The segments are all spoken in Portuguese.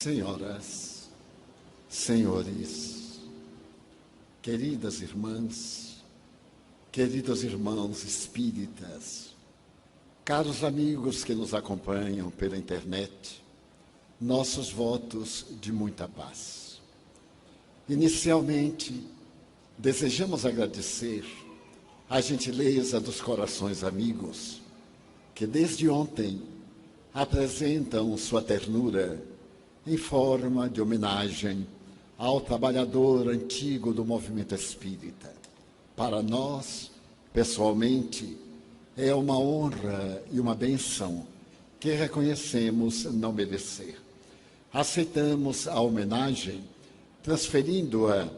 Senhoras, senhores, queridas irmãs, queridos irmãos espíritas, caros amigos que nos acompanham pela internet, nossos votos de muita paz. Inicialmente, desejamos agradecer a gentileza dos corações amigos que desde ontem apresentam sua ternura em forma de homenagem ao trabalhador antigo do movimento espírita. Para nós, pessoalmente, é uma honra e uma bênção que reconhecemos não merecer. Aceitamos a homenagem, transferindo-a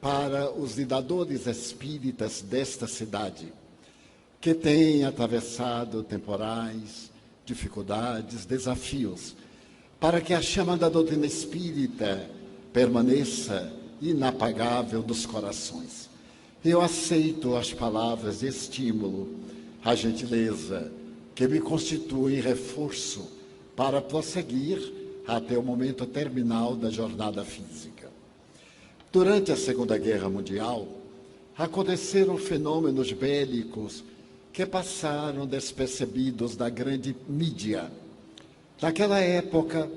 para os lidadores espíritas desta cidade, que têm atravessado temporais, dificuldades, desafios, para que a chama da doutrina espírita permaneça inapagável dos corações. Eu aceito as palavras de estímulo, a gentileza, que me constituem reforço para prosseguir até o momento terminal da jornada física. Durante a Segunda Guerra Mundial, aconteceram fenômenos bélicos que passaram despercebidos da grande mídia. Naquela época,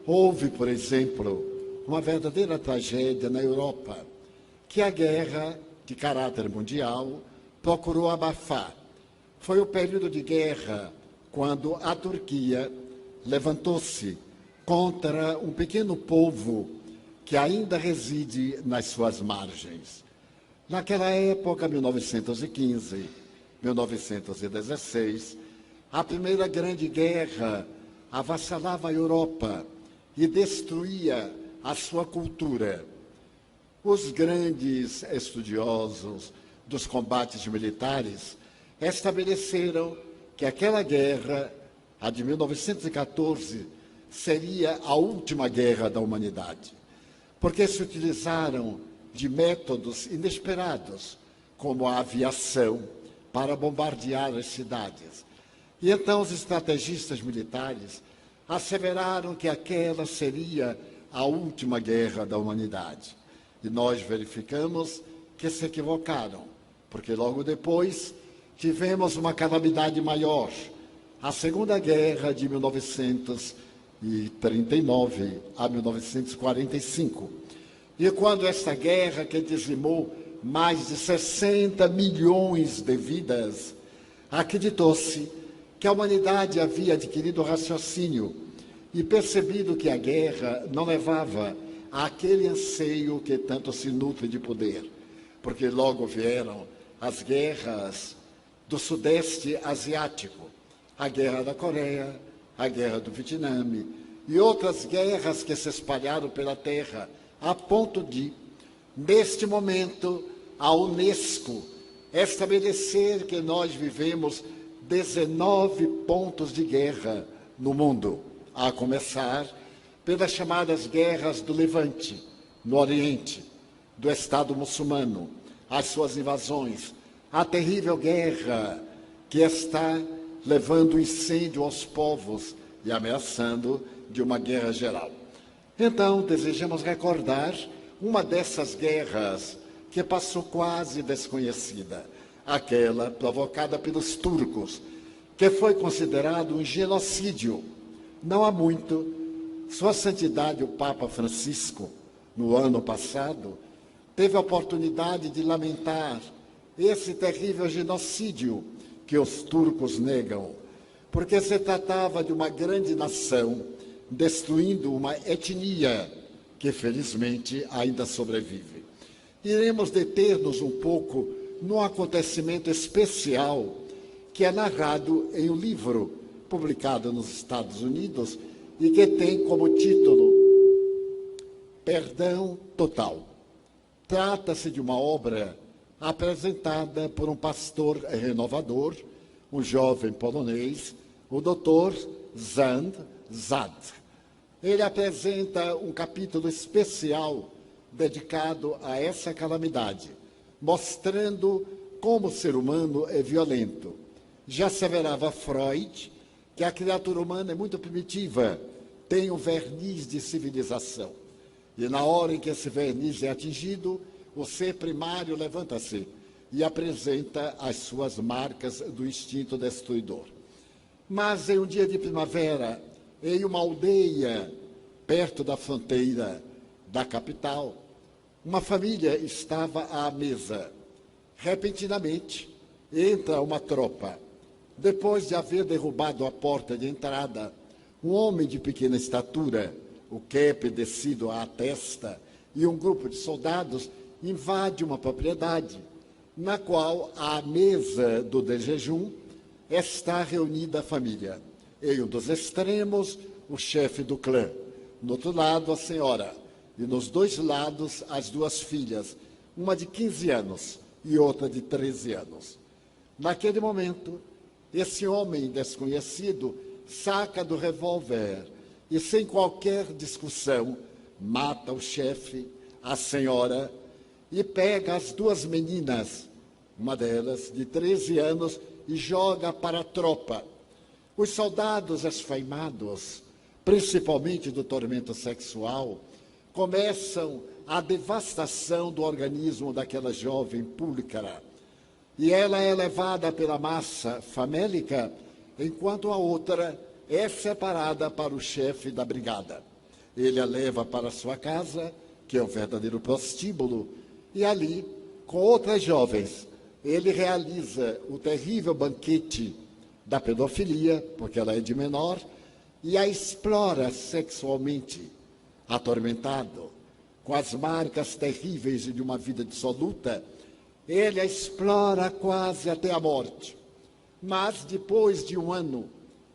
houve, por exemplo, uma verdadeira tragédia na Europa, que a guerra de caráter mundial procurou abafar. Foi o período de guerra quando a Turquia levantou-se contra um pequeno povo que ainda reside nas suas margens. Naquela época, 1915, 1916, a primeira grande guerra avassalava a Europa e destruía a sua cultura. Os grandes estudiosos dos combates militares estabeleceram que aquela guerra, a de 1914, seria a última guerra da humanidade, porque se utilizaram de métodos inesperados, como a aviação, para bombardear as cidades. E então os estrategistas militares asseveraram que aquela seria a última guerra da humanidade. E nós verificamos que se equivocaram, porque logo depois tivemos uma calamidade maior, a Segunda Guerra de 1939 a 1945. E quando esta guerra, que dizimou mais de 60 milhões de vidas, acreditou-se que a humanidade havia adquirido raciocínio e percebido que a guerra não levava àquele anseio que tanto se nutre de poder, porque logo vieram as guerras do Sudeste Asiático, a Guerra da Coreia, a Guerra do Vietnã e outras guerras que se espalharam pela Terra, a ponto de, neste momento, a Unesco estabelecer que nós vivemos 19 pontos de guerra no mundo, a começar pelas chamadas guerras do Levante, no Oriente, do Estado muçulmano, as suas invasões, a terrível guerra que está levando incêndio aos povos e ameaçando de uma guerra geral. Então, desejamos recordar uma dessas guerras que passou quase desconhecida, aquela provocada pelos turcos, que foi considerado um genocídio. Não há muito, Sua Santidade o Papa Francisco, no ano passado, teve a oportunidade de lamentar esse terrível genocídio que os turcos negam, porque se tratava de uma grande nação destruindo uma etnia que, felizmente, ainda sobrevive. Iremos deter-nos um pouco num acontecimento especial que é narrado em um livro publicado nos Estados Unidos e que tem como título Perdão Total. Trata-se de uma obra apresentada por um pastor renovador, um jovem polonês, o Dr. Zand Zad. Ele apresenta um capítulo especial dedicado a essa calamidade, mostrando como o ser humano é violento. Já asseverava Freud que a criatura humana é muito primitiva, tem um verniz de civilização. E na hora em que esse verniz é atingido, o ser primário levanta-se e apresenta as suas marcas do instinto destruidor. Mas em um dia de primavera, em uma aldeia perto da fronteira da capital, uma família estava à mesa. Repentinamente, entra uma tropa. Depois de haver derrubado a porta de entrada, um homem de pequena estatura, o cap descido à testa, e um grupo de soldados invade uma propriedade, na qual, à mesa do de jejum, está reunida a família. Em um dos extremos, o chefe do clã. No outro lado, a senhora. E nos dois lados, as duas filhas, uma de 15 anos e outra de 13 anos. Naquele momento, esse homem desconhecido saca do revólver e, sem qualquer discussão, mata o chefe, a senhora, e pega as duas meninas, uma delas de 13 anos, e joga para a tropa. Os soldados esfaimados, principalmente do tormento sexual, começam a devastação do organismo daquela jovem púlcara. E ela é levada pela massa famélica, enquanto a outra é separada para o chefe da brigada. Ele a leva para sua casa, que é um verdadeiro prostíbulo, e ali, com outras jovens, ele realiza o terrível banquete da pedofilia, porque ela é de menor, e a explora sexualmente, atormentado, com as marcas terríveis de uma vida dissoluta. Ele a explora quase até a morte. Mas, depois de um ano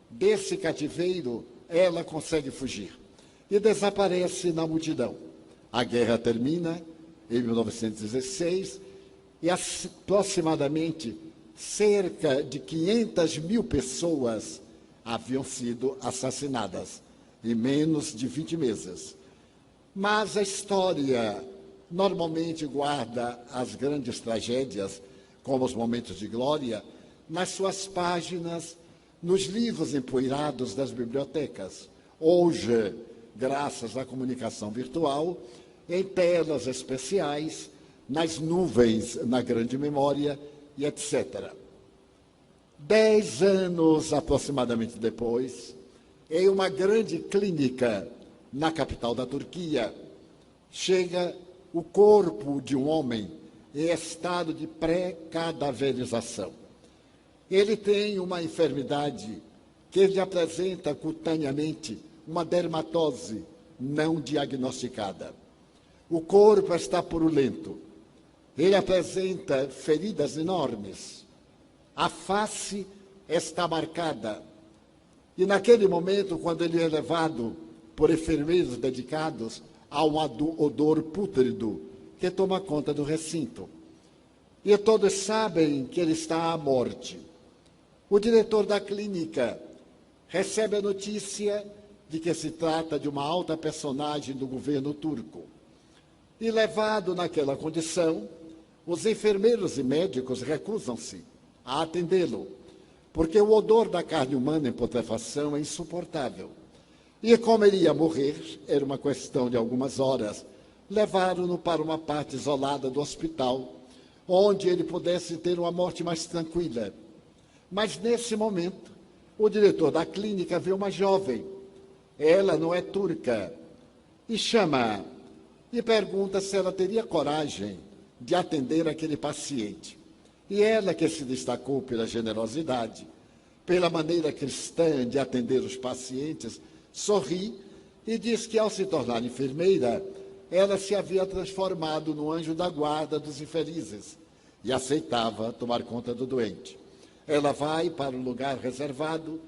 desse cativeiro, ela consegue fugir e desaparece na multidão. A guerra termina em 1916 e aproximadamente cerca de 500 mil pessoas haviam sido assassinadas em menos de 20 meses. Mas a história normalmente guarda as grandes tragédias, como os momentos de glória, nas suas páginas, nos livros empoeirados das bibliotecas. Hoje, graças à comunicação virtual, em telas especiais, nas nuvens, na grande memória e etc. 10 anos aproximadamente depois, em uma grande clínica na capital da Turquia, chega o corpo de um homem em estado de pré-cadaverização. Ele tem uma enfermidade que lhe apresenta cutaneamente uma dermatose não diagnosticada. O corpo está purulento. Ele apresenta feridas enormes. A face está marcada. E naquele momento, quando ele é levado por enfermeiros dedicados, há um odor pútrido que toma conta do recinto. E todos sabem que ele está à morte. O diretor da clínica recebe a notícia de que se trata de uma alta personagem do governo turco. E levado naquela condição, os enfermeiros e médicos recusam-se a atendê-lo, porque o odor da carne humana em putrefação é insuportável. E como ele ia morrer, era uma questão de algumas horas, levaram-no para uma parte isolada do hospital, onde ele pudesse ter uma morte mais tranquila. Mas, nesse momento, o diretor da clínica vê uma jovem. Ela não é turca. E chama-a e pergunta se ela teria coragem de atender aquele paciente. E ela, que se destacou pela generosidade, pela maneira cristã de atender os pacientes, sorri e diz que, ao se tornar enfermeira, ela se havia transformado no anjo da guarda dos infelizes e aceitava tomar conta do doente. Ela vai para um lugar reservado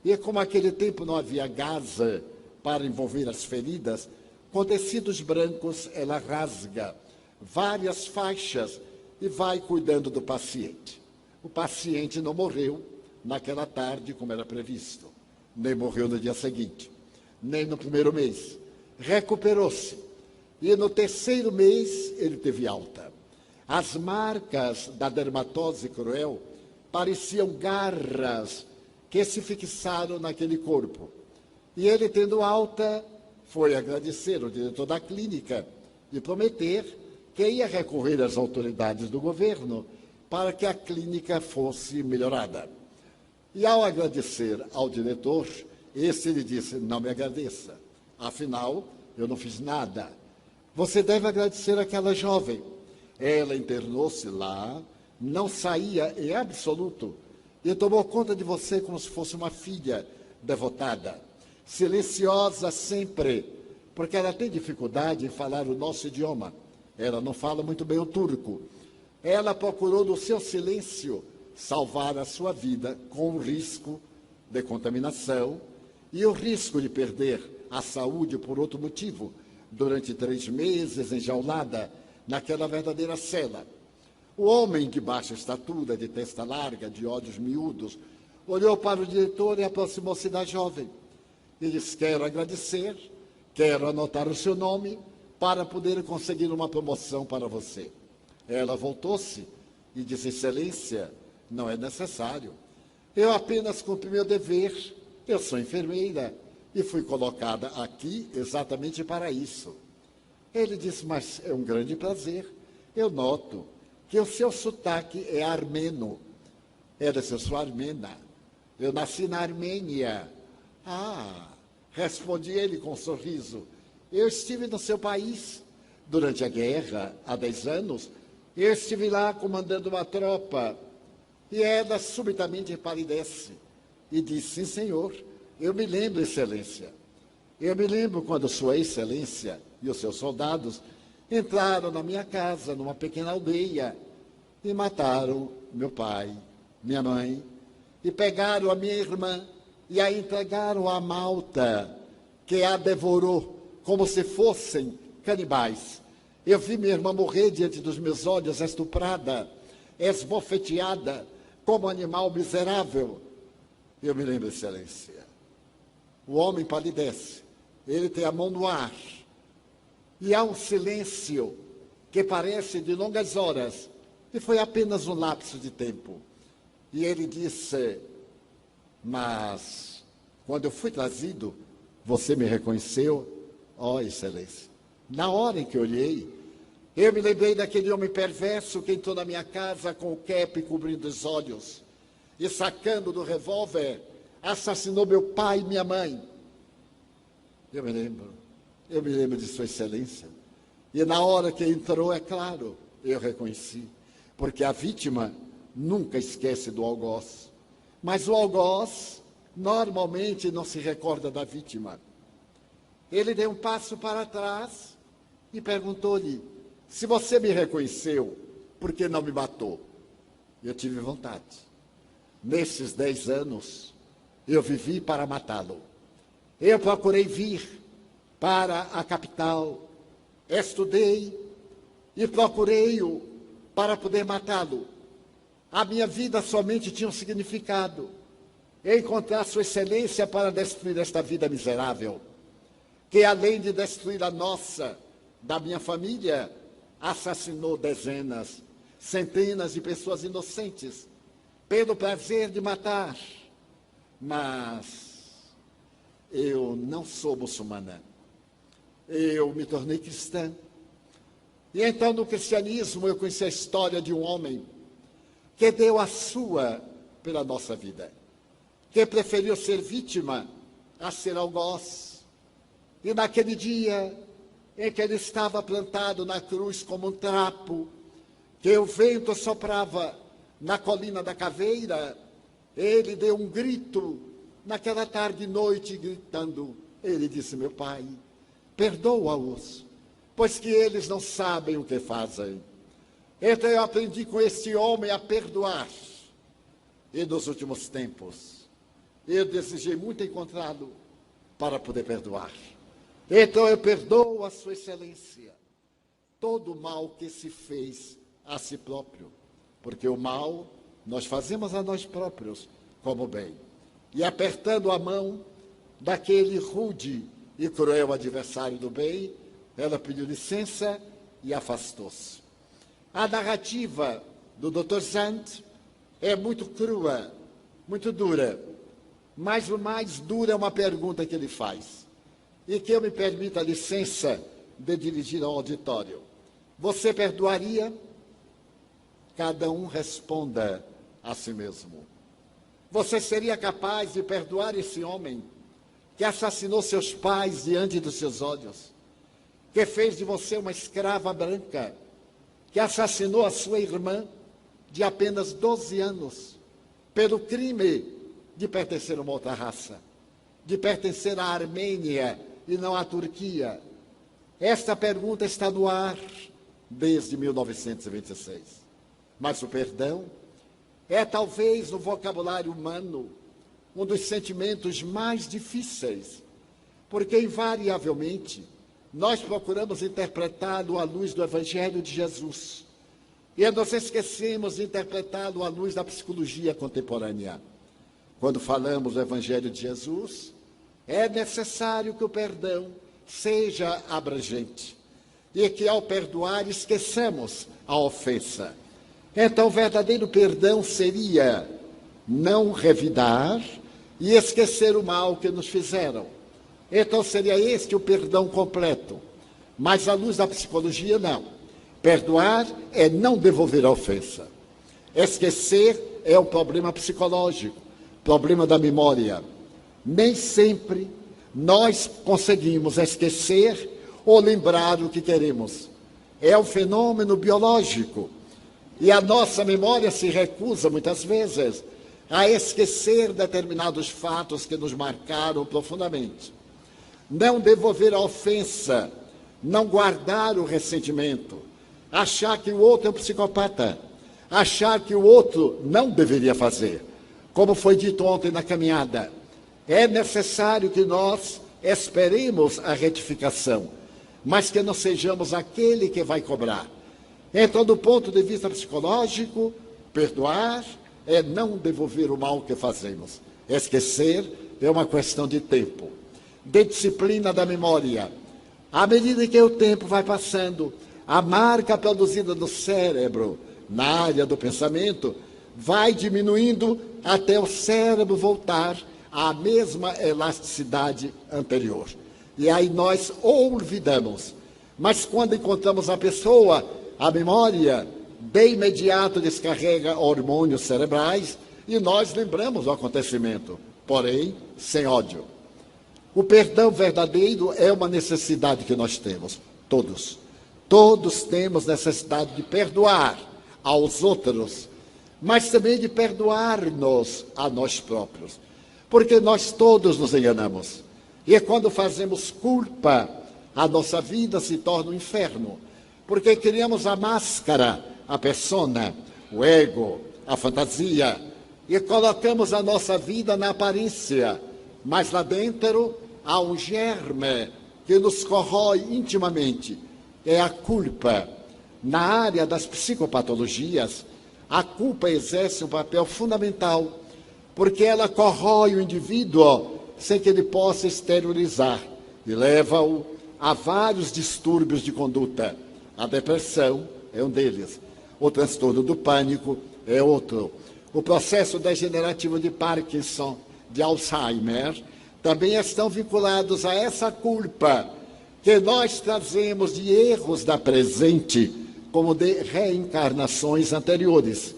e, como naquele tempo não havia gasa para envolver as feridas, com tecidos brancos ela rasga várias faixas e vai cuidando do paciente. O paciente não morreu naquela tarde, como era previsto, nem morreu no dia seguinte, nem no primeiro mês. Recuperou-se e no terceiro mês ele teve alta. As marcas da dermatose cruel pareciam garras que se fixaram naquele corpo. E ele, tendo alta, foi agradecer ao diretor da clínica e prometer que ia recorrer às autoridades do governo para que a clínica fosse melhorada. E ao agradecer ao diretor, esse lhe disse: não me agradeça, afinal, eu não fiz nada. Você deve agradecer àquela jovem. Ela internou-se lá, não saía em absoluto, e tomou conta de você como se fosse uma filha devotada, silenciosa sempre, porque ela tem dificuldade em falar o nosso idioma. Ela não fala muito bem o turco. Ela procurou, no seu silêncio, salvar a sua vida com o risco de contaminação e o risco de perder a saúde por outro motivo, durante 3 meses enjaulada naquela verdadeira cela. O homem de baixa estatura, de testa larga, de olhos miúdos, olhou para o diretor e aproximou-se da jovem. E disse: quero agradecer, quero anotar o seu nome para poder conseguir uma promoção para você. Ela voltou-se e disse: excelência, não é necessário. Eu apenas cumpri meu dever, eu sou enfermeira e fui colocada aqui exatamente para isso. Ele disse: mas é um grande prazer, eu noto que o seu sotaque é armeno. Ela disse: eu sou armena, eu nasci na Armênia. Ah, respondi ele com um sorriso, eu estive no seu país durante a guerra, há 10 anos, eu estive lá comandando uma tropa. E ela subitamente empalidece e diz: sim, senhor, eu me lembro, excelência. Eu me lembro quando sua excelência e os seus soldados entraram na minha casa, numa pequena aldeia, e mataram meu pai, minha mãe, e pegaram a minha irmã e a entregaram à Malta, que a devorou como se fossem canibais. Eu vi minha irmã morrer diante dos meus olhos, estuprada, esbofeteada, como animal miserável. Eu me lembro, excelência. O homem palidece, ele tem a mão no ar, e há um silêncio que parece de longas horas, e foi apenas um lapso de tempo. E ele disse: mas, quando eu fui trazido, você me reconheceu? Ó, excelência, na hora em que olhei, eu me lembrei daquele homem perverso que entrou na minha casa com o cap cobrindo os olhos e, sacando do revólver, assassinou meu pai e minha mãe. Eu me lembro de sua excelência. E na hora que entrou, é claro, eu reconheci, porque a vítima nunca esquece do algoz. Mas o algoz normalmente não se recorda da vítima. Ele deu um passo para trás e perguntou-lhe: se você me reconheceu, por que não me matou? Eu tive vontade. Nesses 10 anos, eu vivi para matá-lo. Eu procurei vir para a capital, estudei e procurei-o para poder matá-lo. A minha vida somente tinha um significado: encontrar sua excelência para destruir esta vida miserável, que além de destruir a nossa, da minha família, assassinou dezenas, centenas de pessoas inocentes, pelo prazer de matar. Mas eu não sou muçulmana. Eu me tornei cristã. E então, no cristianismo, eu conheci a história de um homem que deu a sua pela nossa vida, que preferiu ser vítima a ser algoz. E naquele dia em que ele estava plantado na cruz como um trapo, que o vento soprava na colina da caveira, ele deu um grito naquela tarde e noite, gritando. Ele disse: meu pai, perdoa-os, pois que eles não sabem o que fazem. Então eu aprendi com este homem a perdoar. E nos últimos tempos, eu desejei muito encontrá-lo para poder perdoar. Então eu perdoo a sua excelência todo o mal que se fez a si próprio, porque o mal nós fazemos a nós próprios como bem. E apertando a mão daquele rude e cruel adversário do bem, ela pediu licença e afastou-se. A narrativa do Dr. Zandt é muito crua, muito dura, Mas o mais duro é uma pergunta que ele faz, e que eu me permito a licença de dirigir ao auditório. Você perdoaria? Cada um responda a si mesmo. Você seria capaz de perdoar esse homem que assassinou seus pais diante dos seus olhos, que fez de você uma escrava branca, que assassinou a sua irmã de apenas 12 anos, pelo crime de pertencer a uma outra raça, de pertencer à Armênia e não à Turquia? Esta pergunta está no ar desde 1926. Mas o perdão é talvez no vocabulário humano um dos sentimentos mais difíceis, porque invariavelmente nós procuramos interpretá-lo à luz do Evangelho de Jesus e nos esquecemos de interpretá-lo à luz da psicologia contemporânea. Quando falamos do Evangelho de Jesus, é necessário que o perdão seja abrangente e que, ao perdoar, esqueçamos a ofensa. Então, o verdadeiro perdão seria não revidar e esquecer o mal que nos fizeram. Então, seria este o perdão completo. Mas, à luz da psicologia, não. Perdoar é não devolver a ofensa. Esquecer é o problema psicológico, problema da memória. Nem sempre nós conseguimos esquecer ou lembrar o que queremos. É um fenômeno biológico. E a nossa memória se recusa, muitas vezes, a esquecer determinados fatos que nos marcaram profundamente. Não devolver a ofensa, não guardar o ressentimento, achar que o outro é um psicopata, achar que o outro não deveria fazer. Como foi dito ontem na caminhada, é necessário que nós esperemos a retificação, mas que não sejamos aquele que vai cobrar. Então, do ponto de vista psicológico, perdoar é não devolver o mal que fazemos. Esquecer é uma questão de tempo, de disciplina da memória. À medida que o tempo vai passando, a marca produzida no cérebro, na área do pensamento, vai diminuindo até o cérebro voltar à mesma elasticidade anterior. E aí nós olvidamos. Mas quando encontramos a pessoa, a memória de imediato descarrega hormônios cerebrais e nós lembramos do acontecimento, porém sem ódio. O perdão verdadeiro é uma necessidade que nós temos, todos. Todos temos necessidade de perdoar aos outros, mas também de perdoar-nos a nós próprios, porque nós todos nos enganamos. E quando fazemos culpa, a nossa vida se torna um inferno, porque criamos a máscara, a persona, o ego, a fantasia, e colocamos a nossa vida na aparência, mas lá dentro há um germe que nos corrói intimamente, é a culpa. Na área das psicopatologias, a culpa exerce um papel fundamental, porque ela corrói o indivíduo sem que ele possa exteriorizar e leva-o a vários distúrbios de conduta. A depressão é um deles, o transtorno do pânico é outro. O processo degenerativo de Parkinson, de Alzheimer, também estão vinculados a essa culpa que nós trazemos de erros da presente, como de reencarnações anteriores.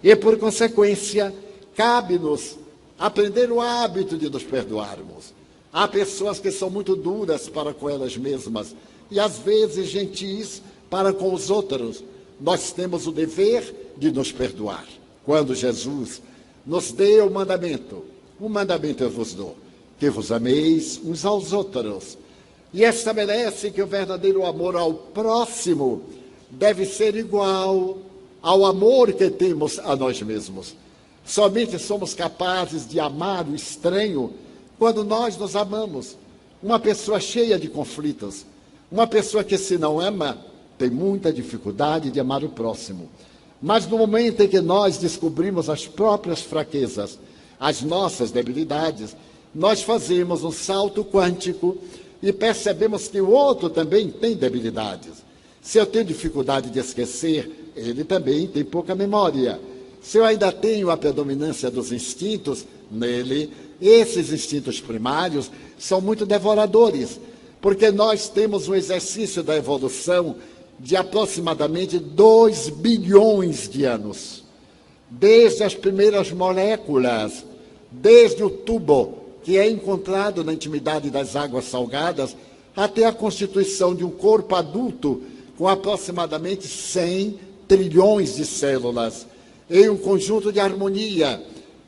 E, por consequência, cabe-nos aprender o hábito de nos perdoarmos. Há pessoas que são muito duras para com elas mesmas e, às vezes, gentis para com os outros. Nós temos o dever de nos perdoar. Quando Jesus nos deu um mandamento eu vos dou, que vos ameis uns aos outros. E estabelece que o verdadeiro amor ao próximo deve ser igual ao amor que temos a nós mesmos. Somente somos capazes de amar o estranho quando nós nos amamos. Uma pessoa cheia de conflitos, uma pessoa que se não ama, tem muita dificuldade de amar o próximo. Mas no momento em que nós descobrimos as próprias fraquezas, as nossas debilidades, nós fazemos um salto quântico e percebemos que o outro também tem debilidades. Se eu tenho dificuldade de esquecer, ele também tem pouca memória. Se eu ainda tenho a predominância dos instintos, nele esses instintos primários são muito devoradores, porque nós temos um exercício da evolução de aproximadamente 2 bilhões de anos. Desde as primeiras moléculas, desde o tubo, que é encontrado na intimidade das águas salgadas, até a constituição de um corpo adulto com aproximadamente 100 trilhões de células, em um conjunto de harmonia.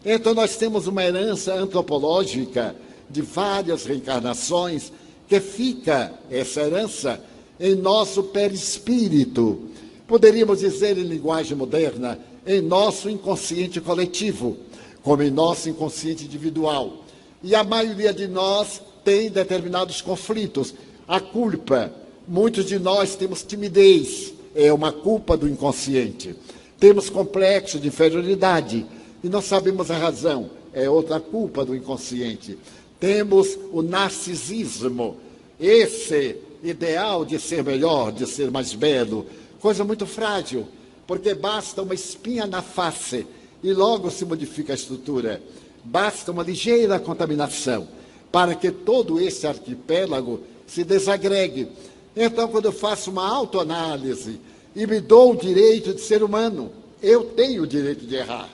Então, nós temos uma herança antropológica de várias reencarnações, que fica, essa herança, em nosso perispírito. Poderíamos dizer, em linguagem moderna, em nosso inconsciente coletivo, como em nosso inconsciente individual. E a maioria de nós tem determinados conflitos. A culpa, muitos de nós temos timidez, é uma culpa do inconsciente. Temos complexo de inferioridade e não sabemos a razão, é outra culpa do inconsciente. Temos o narcisismo, esse ideal de ser melhor, de ser mais belo, coisa muito frágil, porque basta uma espinha na face e logo se modifica a estrutura. Basta uma ligeira contaminação para que todo esse arquipélago se desagregue. Então, quando eu faço uma autoanálise e me dou o direito de ser humano, eu tenho o direito de errar,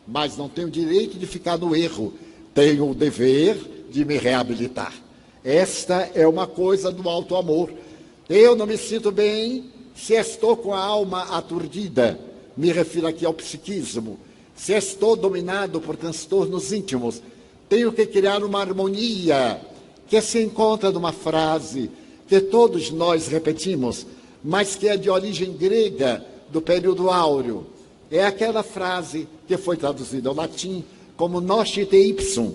mas não tenho o direito de ficar no erro. Tenho o dever de me reabilitar. Esta é uma coisa do alto amor. Eu não me sinto bem se estou com a alma aturdida, me refiro aqui ao psiquismo, se estou dominado por transtornos íntimos, tenho que criar uma harmonia que se encontra numa frase que todos nós repetimos, mas que é de origem grega do período áureo. É aquela frase que foi traduzida ao latim como nocite ipsum,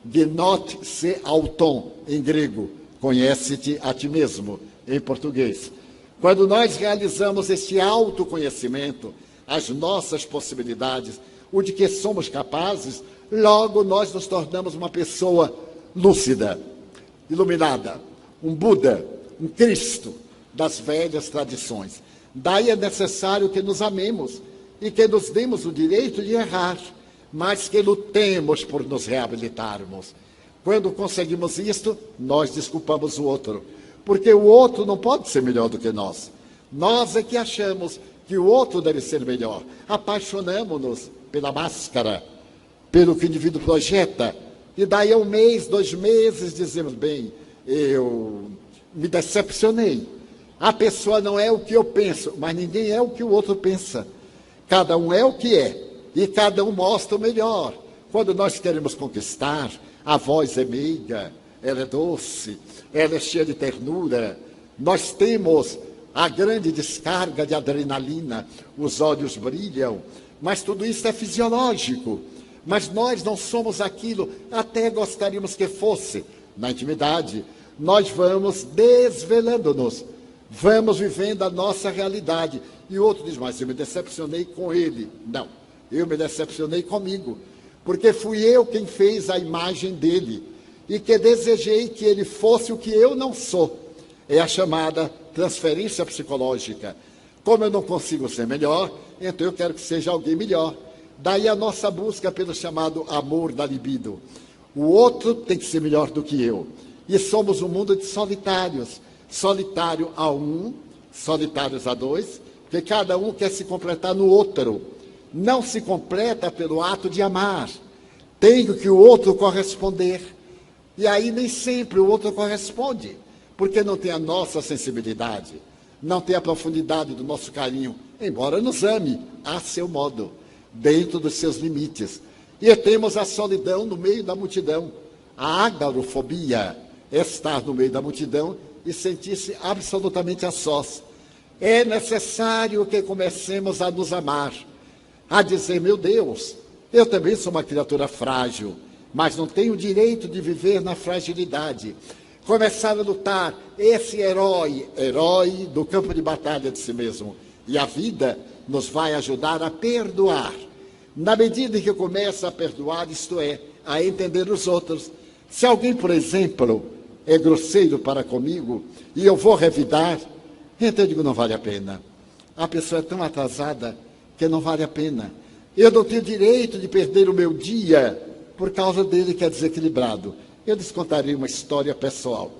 de not se auton, em grego, conhece-te a ti mesmo, em português. Quando nós realizamos este autoconhecimento, as nossas possibilidades, o de que somos capazes, logo nós nos tornamos uma pessoa lúcida, iluminada, um Buda, um Cristo das velhas tradições. Daí é necessário que nos amemos e que nos demos o direito de errar, mas que lutemos por nos reabilitarmos. Quando conseguimos isto, nós desculpamos o outro, porque o outro não pode ser melhor do que nós. Nós é que achamos que o outro deve ser melhor. Apaixonamos-nos pela máscara, pelo que o indivíduo projeta, e daí a 1 mês, 2 meses, dizemos, bem, eu me decepcionei. A pessoa não é o que eu penso, mas ninguém é o que o outro pensa. Cada um é o que é, e cada um mostra o melhor. Quando nós queremos conquistar, a voz é meiga, ela é doce, ela é cheia de ternura. Nós temos a grande descarga de adrenalina, os olhos brilham, mas tudo isso é fisiológico. Mas nós não somos aquilo, até gostaríamos que fosse. Na intimidade, nós vamos desvelando-nos, vamos vivendo a nossa realidade. E o outro diz, mas eu me decepcionei com ele. Não, eu me decepcionei comigo, porque fui eu quem fez a imagem dele e que desejei que ele fosse o que eu não sou. É a chamada transferência psicológica. Como eu não consigo ser melhor, então eu quero que seja alguém melhor. Daí a nossa busca pelo chamado amor da libido. O outro tem que ser melhor do que eu. E somos um mundo de solitários. Solitário a um, solitários a dois, porque cada um quer se completar no outro. Não se completa pelo ato de amar. Tem que o outro corresponder. E aí nem sempre o outro corresponde, porque não tem a nossa sensibilidade, não tem a profundidade do nosso carinho, embora nos ame a seu modo, dentro dos seus limites. E temos a solidão no meio da multidão, a agorafobia, estar no meio da multidão e sentir-se absolutamente a sós. É necessário que comecemos a nos amar, a dizer, meu Deus, eu também sou uma criatura frágil, mas não tenho o direito de viver na fragilidade. Começar a lutar, esse herói do campo de batalha de si mesmo. E a vida nos vai ajudar a perdoar. Na medida em que começa a perdoar, isto é, a entender os outros. Se alguém, por exemplo, é grosseiro para comigo e eu vou revidar, então eu digo, não vale a pena. A pessoa é tão atrasada que não vale a pena. Eu não tenho direito de perder o meu dia por causa dele que é desequilibrado. Eu lhes contarei uma história pessoal.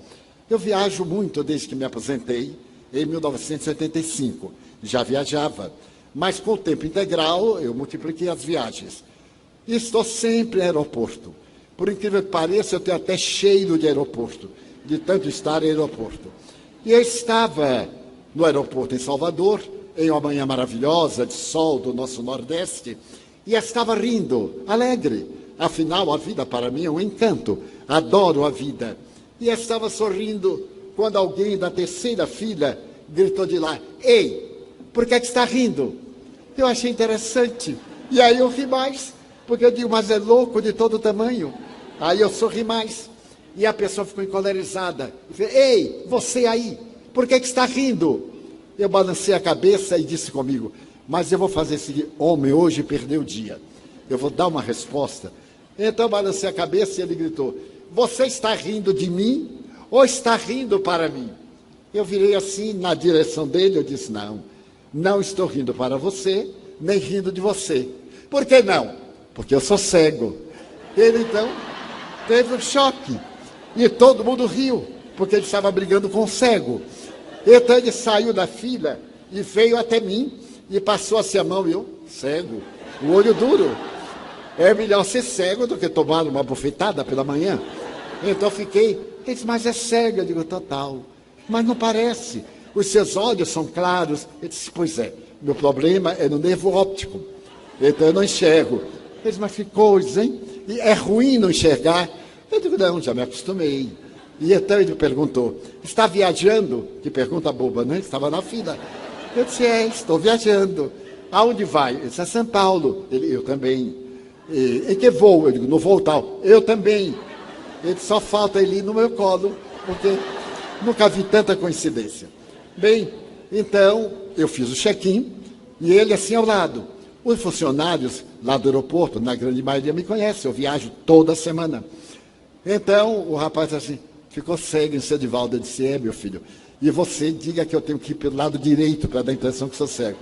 Eu viajo muito desde que me aposentei, em 1985. Já viajava, mas com o tempo integral eu multipliquei as viagens. E estou sempre em aeroporto. Por incrível que pareça, eu tenho até cheiro de aeroporto, de tanto estar em aeroporto. E eu estava no aeroporto em Salvador, em uma manhã maravilhosa de sol do nosso Nordeste, e estava rindo, alegre. Afinal, a vida para mim é um encanto. Adoro a vida. E estava sorrindo quando alguém da terceira fila gritou de lá: "Ei, por que está rindo?" Eu achei interessante. E aí eu ri mais, porque eu digo: "Mas é louco de todo tamanho." Aí eu sorri mais. E a pessoa ficou encolerizada. E falei: "Ei, você aí, por que está rindo?" Eu balancei a cabeça e disse comigo: "Mas eu vou fazer esse homem hoje perder o dia. Eu vou dar uma resposta." Então eu balancei a cabeça e ele gritou: "Você está rindo de mim ou está rindo para mim?" Eu virei assim na direção dele, eu disse: "Não, não estou rindo para você, nem rindo de você." "Por que não?" "Porque eu sou cego." Ele então teve um choque e todo mundo riu, porque ele estava brigando com o cego. Então ele saiu da fila e veio até mim e passou assim a mão e eu, cego, o olho duro. É melhor ser cego do que tomar uma bofetada pela manhã. Então eu fiquei, ele disse: "Mas é cego." Eu digo: "Total. Mas não parece. Os seus olhos são claros." Ele disse: "Pois é, meu problema é no nervo óptico. Então eu não enxergo." Ele disse: "Mas que coisa, hein? E é ruim não enxergar." Eu digo: "Não, já me acostumei." E então ele me perguntou: "Está viajando?" Que pergunta boba, né? Estava na fila. Eu disse: "É, estou viajando." "Aonde vai?" Ele disse: "A São Paulo." Ele: "Eu também." "Em que voo?" Eu digo: "No voo tal." "Eu também." Ele: "Só falta ele ir no meu colo, porque nunca vi tanta coincidência." Bem, então eu fiz o check-in e ele assim ao lado. Os funcionários lá do aeroporto, na grande maioria, me conhecem, eu viajo toda semana. Então o rapaz assim, ficou cego em seu Edivaldo. Eu disse: "É, meu filho, e você diga que eu tenho que ir pelo lado direito para dar a impressão que sou cego."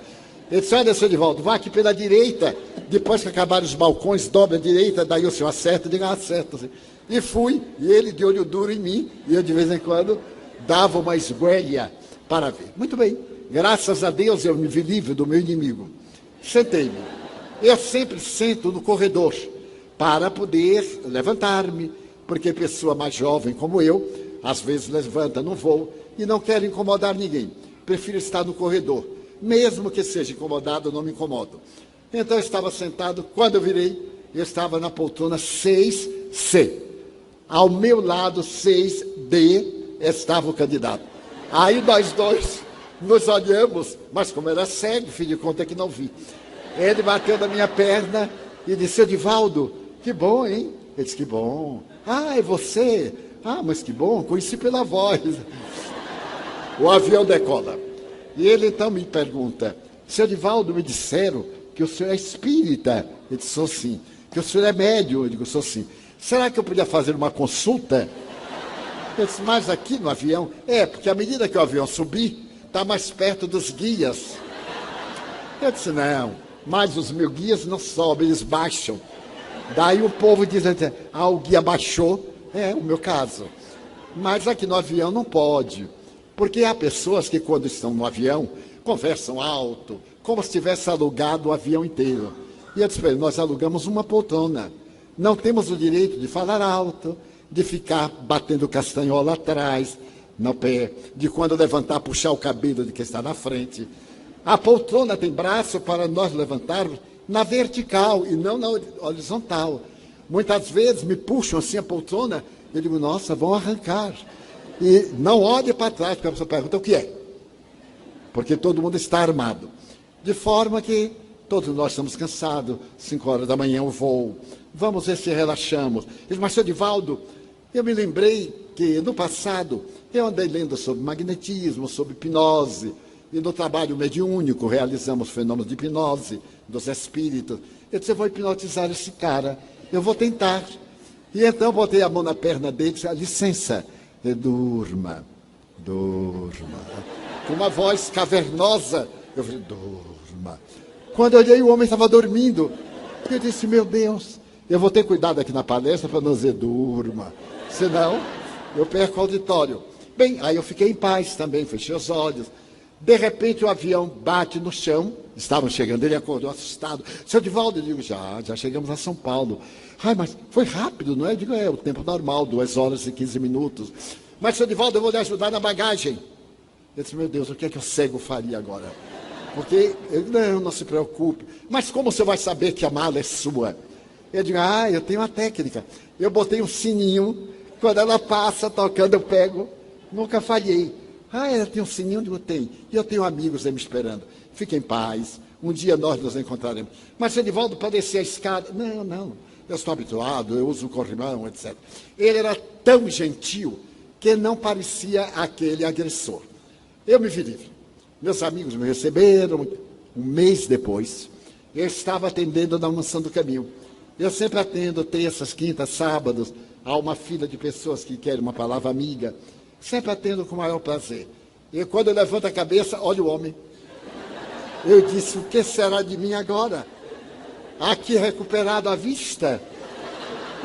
Ele disse: "Olha, seu Edivaldo, vá aqui pela direita, depois que acabarem os balcões, dobre a direita, daí o senhor acerta." Eu digo: "Acerta." Assim. E fui, e ele de olho duro em mim, e eu de vez em quando dava uma esguelha para ver. Muito bem, graças a Deus eu me vi livre do meu inimigo. Sentei-me. Eu sempre sento no corredor para poder levantar-me, porque pessoa mais jovem como eu, às vezes levanta no voo e não quer incomodar ninguém. Prefiro estar no corredor. Mesmo que seja incomodado, eu não me incomodo. Então eu estava sentado, quando eu virei, eu estava na poltrona 6C. Ao meu lado, 6D, estava o candidato. Aí nós dois nos olhamos, mas como era cego, filho de conta que não vi. Ele bateu na minha perna e disse: "Edivaldo, que bom, hein?" Ele disse: "Que bom." "Ah, é você? Ah, mas que bom, conheci pela voz." O avião decola. E ele então me pergunta: "Seu Edivaldo, me disseram que o senhor é espírita." Eu disse: "Sou sim." "Que o senhor é médium." Eu digo: "Sou sim." "Será que eu podia fazer uma consulta?" Eu disse: "Mas aqui no avião?" "É, porque à medida que o avião subir, está mais perto dos guias." Eu disse: "Não, mas os meus guias não sobem, eles baixam." Daí o povo diz: "Ah, o guia baixou." É o meu caso. Mas aqui no avião não pode. Porque há pessoas que, quando estão no avião, conversam alto, como se tivesse alugado o avião inteiro. E eu disse para ele: "Nós alugamos uma poltrona. Não temos o direito de falar alto, de ficar batendo castanhola atrás, no pé, de quando levantar, puxar o cabelo de quem está na frente. A poltrona tem braço para nós levantarmos na vertical e não na horizontal. Muitas vezes me puxam assim a poltrona, eu digo: nossa, vão arrancar." E não olhe para trás, porque a pessoa pergunta: "O que é?" Porque todo mundo está armado. De forma que todos nós estamos cansados, 5 horas da manhã o voo, vamos ver se relaxamos. Ele disse: "Mas, seu Edivaldo, eu me lembrei que no passado eu andei lendo sobre magnetismo, sobre hipnose, e no trabalho mediúnico realizamos fenômenos de hipnose dos espíritos." Eu disse: "Eu vou hipnotizar esse cara, eu vou tentar." E então botei a mão na perna dele e disse: "Licença." Ele: "Durma, durma." Com uma voz cavernosa, eu falei: "Durma." Quando eu olhei, o homem estava dormindo. Eu disse: "Meu Deus, Eu vou ter cuidado aqui na palestra para não dizer durma, senão eu perco o auditório. Bem, aí eu fiquei em paz também, fechei os olhos. De repente o avião bate no chão, estavam chegando, ele acordou assustado. Seu Divaldo, eu digo, já chegamos a São Paulo. Ai, mas foi rápido, não é? Eu digo, é o tempo normal, 2 horas e 15 minutos. Mas, seu Divaldo, eu vou lhe ajudar na bagagem. Eu disse, meu Deus, o que é que o cego faria agora? Porque, não se preocupe. Mas como você vai saber que a mala é sua? Eu digo, eu tenho uma técnica. Eu botei um sininho, quando ela passa tocando, eu pego. Nunca falhei. Ela tem um sininho? Eu digo, tem. E eu tenho amigos aí me esperando. Fique em paz. Um dia nós nos encontraremos. Mas, seu Divaldo, para descer a escada... Não. Eu estou habituado, eu uso o corrimão, etc. Ele era tão gentil que não parecia aquele agressor. Eu me vi livre. Meus amigos me receberam. Um mês depois, eu estava atendendo na Mansão do Caminho. Eu sempre atendo terças, quintas, sábados, há uma fila de pessoas que querem uma palavra amiga. Sempre atendo com o maior prazer. E quando eu levanto a cabeça, olha o homem. Eu disse, o que será de mim agora? Aqui recuperado a vista.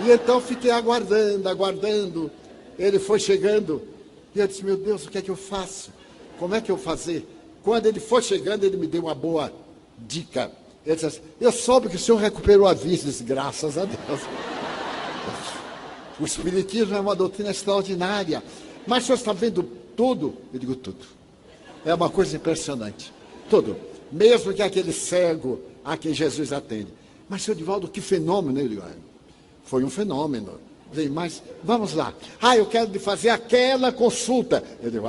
E então fiquei aguardando. Ele foi chegando. E eu disse, meu Deus, o que é que eu faço? Como é que eu vou fazer? Quando ele foi chegando, ele me deu uma boa dica. Ele disse assim, eu soube que o senhor recuperou a vista. Eu disse, graças a Deus. O Espiritismo é uma doutrina extraordinária. Mas o senhor está vendo tudo? Eu digo, tudo. É uma coisa impressionante. Tudo. Mesmo que aquele cego a quem Jesus atende. Mas, senhor Divaldo, que fenômeno. Eu digo, foi um fenômeno. Mas vamos lá. Eu quero lhe fazer aquela consulta. Eu digo,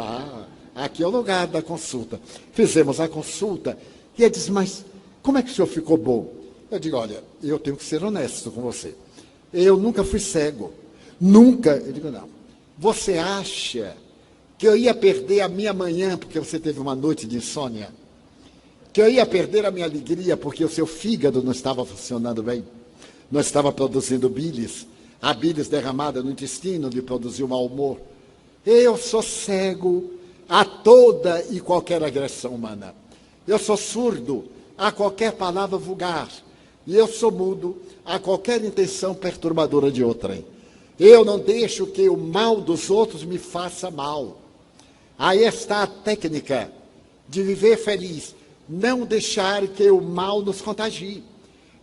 aqui é o lugar da consulta. Fizemos a consulta. E ele diz, mas como é que o senhor ficou bom? Eu digo, olha, eu tenho que ser honesto com você. Eu nunca fui cego. Nunca. Eu digo, não. Você acha que eu ia perder a minha manhã porque você teve uma noite de insônia? Que eu ia perder a minha alegria porque o seu fígado não estava funcionando bem? Não estava produzindo bilis? A bilis derramada no intestino lhe produziu mau humor? Eu sou cego a toda e qualquer agressão humana. Eu sou surdo a qualquer palavra vulgar. E eu sou mudo a qualquer intenção perturbadora de outrem. Eu não deixo que o mal dos outros me faça mal. Aí está a técnica de viver feliz. Não deixar que o mal nos contagie.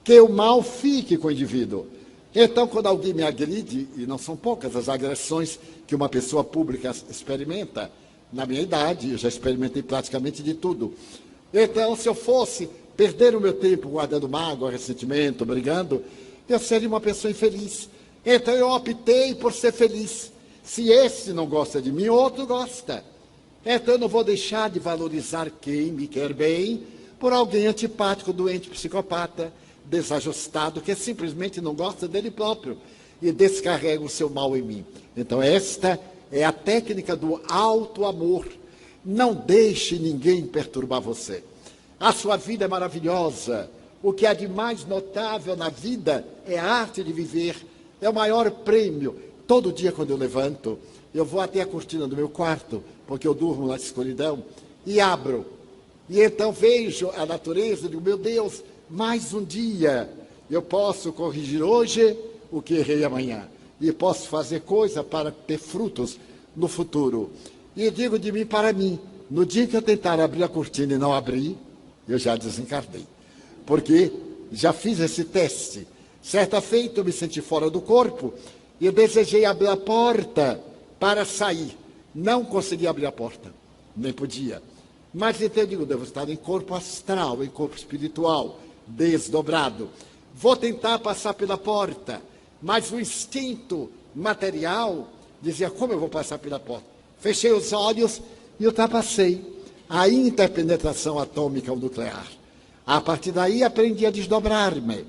Que o mal fique com o indivíduo. Então, quando alguém me agride, e não são poucas as agressões que uma pessoa pública experimenta, na minha idade, eu já experimentei praticamente de tudo. Então, se eu fosse perder o meu tempo guardando mágoa, ressentimento, brigando, eu seria uma pessoa infeliz. Então eu optei por ser feliz. Se esse não gosta de mim, outro gosta. Então eu não vou deixar de valorizar quem me quer bem por alguém antipático, doente, psicopata, desajustado, que simplesmente não gosta dele próprio e descarrega o seu mal em mim. Então esta é a técnica do alto amor. Não deixe ninguém perturbar você. A sua vida é maravilhosa. O que há de mais notável na vida é a arte de viver. É o maior prêmio. Todo dia, quando eu levanto, eu vou até a cortina do meu quarto, porque eu durmo na escuridão, e abro. E então vejo a natureza e digo, meu Deus, mais um dia. Eu posso corrigir hoje o que errei amanhã. E posso fazer coisa para ter frutos no futuro. E digo de mim para mim, no dia que eu tentar abrir a cortina e não abrir, eu já desencarnei. Porque já fiz esse teste. Certa feita eu me senti fora do corpo e eu desejei abrir a porta para sair. Não consegui abrir a porta, nem podia. Mas então eu digo, devo estar em corpo astral, em corpo espiritual, desdobrado. Vou tentar passar pela porta, mas o instinto material dizia, como eu vou passar pela porta? Fechei os olhos e ultrapassei a interpenetração atômica ou nuclear. A partir daí aprendi a desdobrar-me.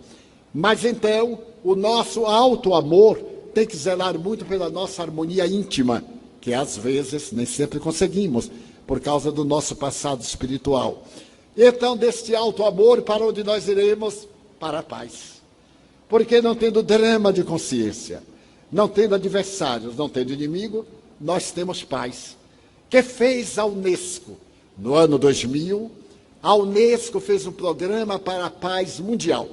Mas então, o nosso alto amor tem que zelar muito pela nossa harmonia íntima, que às vezes nem sempre conseguimos, por causa do nosso passado espiritual. Então, deste alto amor, para onde nós iremos? Para a paz. Porque não tendo drama de consciência, não tendo adversários, não tendo inimigo, nós temos paz. Que fez a Unesco? No ano 2000, a Unesco fez um programa para a paz mundial.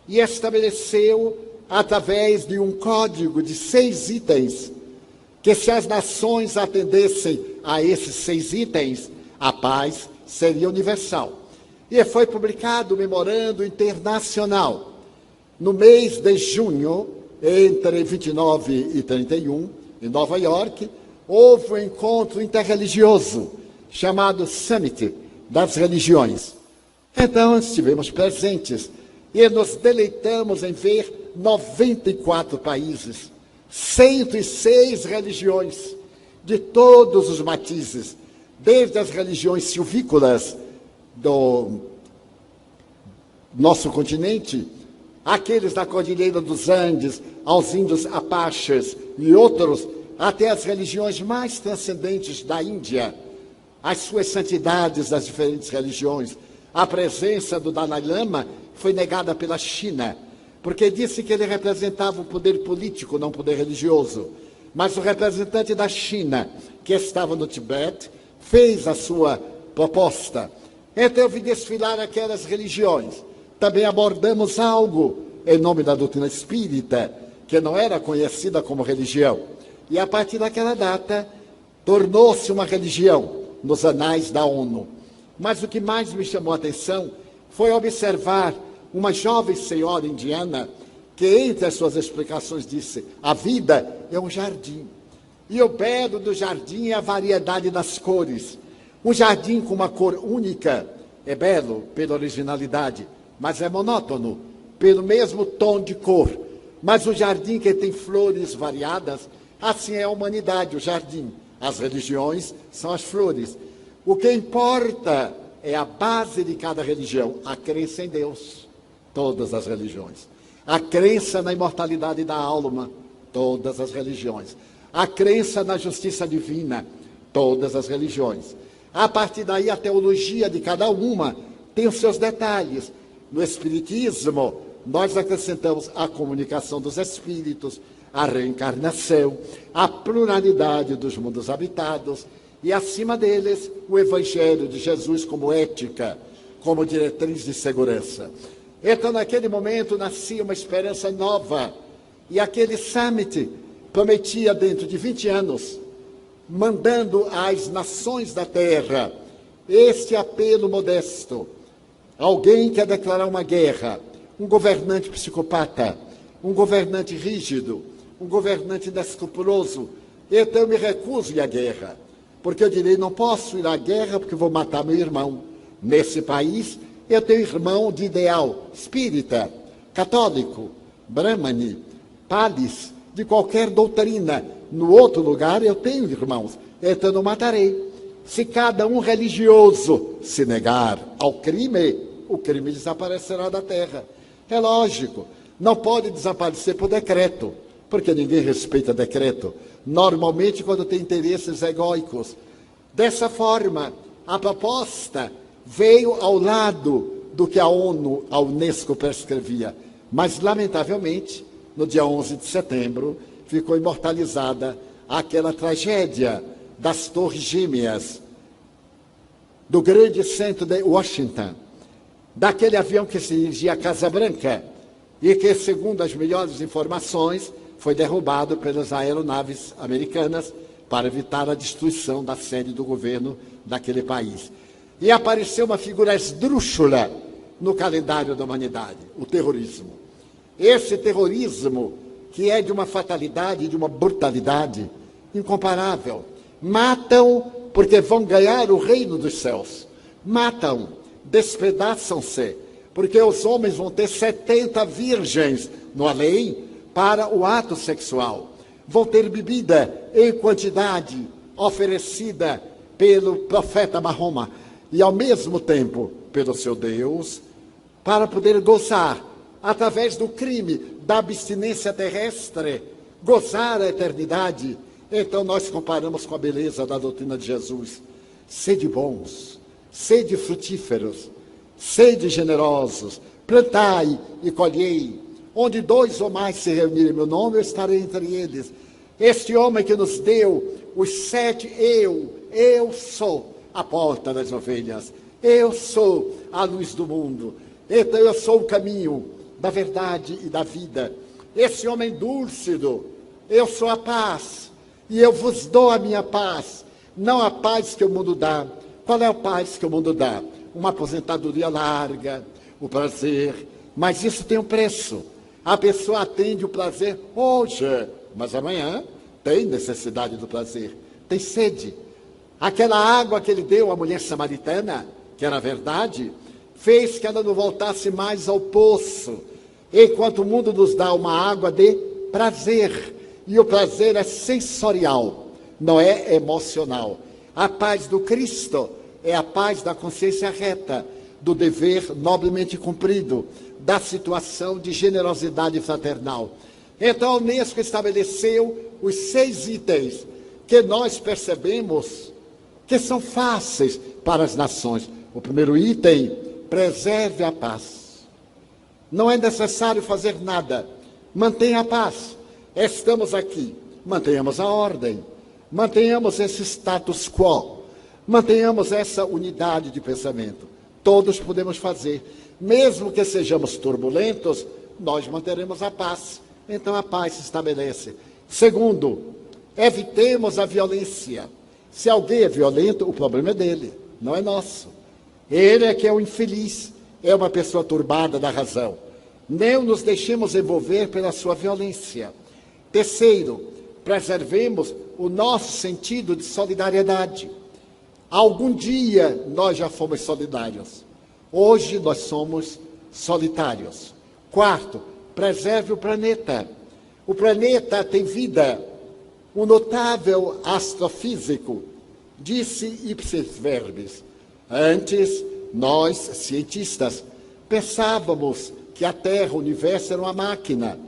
E estabeleceu através de um código de 6 itens, que se as nações atendessem a esses 6 itens, a paz seria universal. E foi publicado o Memorando Internacional. No mês de junho, entre 29 e 31, em Nova York, houve um encontro interreligioso chamado Summit das Religiões. Então, estivemos presentes e nos deleitamos em ver 94 países, 106 religiões, de todos os matizes, desde as religiões silvícolas do nosso continente, aqueles da Cordilheira dos Andes, aos índios apaches e outros, até as religiões mais transcendentes da Índia, as suas santidades das diferentes religiões. A presença do Dalai Lama foi negada pela China, porque disse que ele representava o poder político, não o poder religioso. Mas o representante da China, que estava no Tibete, fez a sua proposta. Então eu vi desfilar aquelas religiões. Também abordamos algo em nome da doutrina espírita, que não era conhecida como religião. E a partir daquela data, tornou-se uma religião nos anais da ONU. Mas o que mais me chamou a atenção foi observar uma jovem senhora indiana que, entre as suas explicações, disse: a vida é um jardim. E o belo do jardim é a variedade das cores. Um jardim com uma cor única é belo pela originalidade, mas é monótono pelo mesmo tom de cor. Mas o jardim que tem flores variadas, assim é a humanidade, o jardim. As religiões são as flores. O que importa é a base de cada religião, a crença em Deus, todas as religiões. A crença na imortalidade da alma, todas as religiões. A crença na justiça divina, todas as religiões. A partir daí, a teologia de cada uma tem os seus detalhes. No Espiritismo, nós acrescentamos a comunicação dos espíritos, a reencarnação, a pluralidade dos mundos habitados e, acima deles, o Evangelho de Jesus como ética, como diretriz de segurança. Então, naquele momento, nascia uma esperança nova. E aquele summit prometia, dentro de 20 anos, mandando às nações da Terra este apelo modesto. Alguém quer declarar uma guerra, um governante psicopata, um governante rígido, um governante inescrupuloso. Então eu me recuso a ir à guerra, porque eu direi: não posso ir à guerra porque vou matar meu irmão. Nesse país, eu tenho irmão de ideal espírita, católico, brahmane, palis, de qualquer doutrina. No outro lugar, eu tenho irmãos, então eu não matarei. Se cada um religioso se negar ao crime, o crime desaparecerá da terra. É lógico, não pode desaparecer por decreto, porque ninguém respeita decreto, normalmente quando tem interesses egóicos. Dessa forma, a proposta veio ao lado do que a ONU, a Unesco prescrevia, mas, lamentavelmente, no dia 11 de setembro, ficou imortalizada aquela tragédia das Torres Gêmeas, do grande centro de Washington, daquele avião que se dirigia à Casa Branca e que, segundo as melhores informações, foi derrubado pelas aeronaves americanas para evitar a destruição da sede do governo daquele país. E apareceu uma figura esdrúxula no calendário da humanidade: o terrorismo. Esse terrorismo, que é de uma fatalidade, de uma brutalidade incomparável. Matam porque vão ganhar o reino dos céus. Matam, despedaçam-se, porque os homens vão ter 70 virgens no além para o ato sexual. Vão ter bebida em quantidade oferecida pelo profeta Mahoma e, ao mesmo tempo, pelo seu Deus, para poder gozar, através do crime da abstinência terrestre, gozar a eternidade. Então nós comparamos com a beleza da doutrina de Jesus. Sede bons, sede frutíferos, sede generosos, plantai e colhei. Onde 2 ou mais se reunirem em meu nome, eu estarei entre eles. Este homem que nos deu os 7 eu sou a porta das ovelhas. Eu sou a luz do mundo. Então eu sou o caminho da verdade e da vida. esse homem dúlcido, eu sou a paz, e eu vos dou a minha paz, não a paz que o mundo dá. Qual é a paz que o mundo dá? Uma aposentadoria larga, o prazer, mas isso tem um preço. A pessoa atende o prazer hoje, mas amanhã tem necessidade do prazer, tem sede. Aquela água que ele deu à mulher samaritana, que era verdade, fez que ela não voltasse mais ao poço, enquanto o mundo nos dá uma água de prazer, e o prazer é sensorial, não é emocional. A paz do Cristo é a paz da consciência reta, do dever nobremente cumprido, da situação de generosidade fraternal. Então a Unesco estabeleceu os 6 itens que nós percebemos que são fáceis para as nações. O primeiro item: preserve a paz. Não é necessário fazer nada, mantenha a paz. Estamos aqui, mantenhamos a ordem, mantenhamos esse status quo, mantenhamos essa unidade de pensamento. Todos podemos fazer, mesmo que sejamos turbulentos, nós manteremos a paz. Então a paz se estabelece. Segundo, evitemos a violência. Se alguém é violento, o problema é dele, não é nosso. Ele é que é o infeliz, é uma pessoa turbada da razão. Não nos deixemos envolver pela sua violência. Terceiro, preservemos o nosso sentido de solidariedade. Algum dia nós já fomos solidários. Hoje nós somos solitários. Quarto, preserve o planeta. O planeta tem vida. Um notável astrofísico disse ipsis verbis: antes, nós, cientistas, pensávamos que a Terra, o universo, era uma máquina.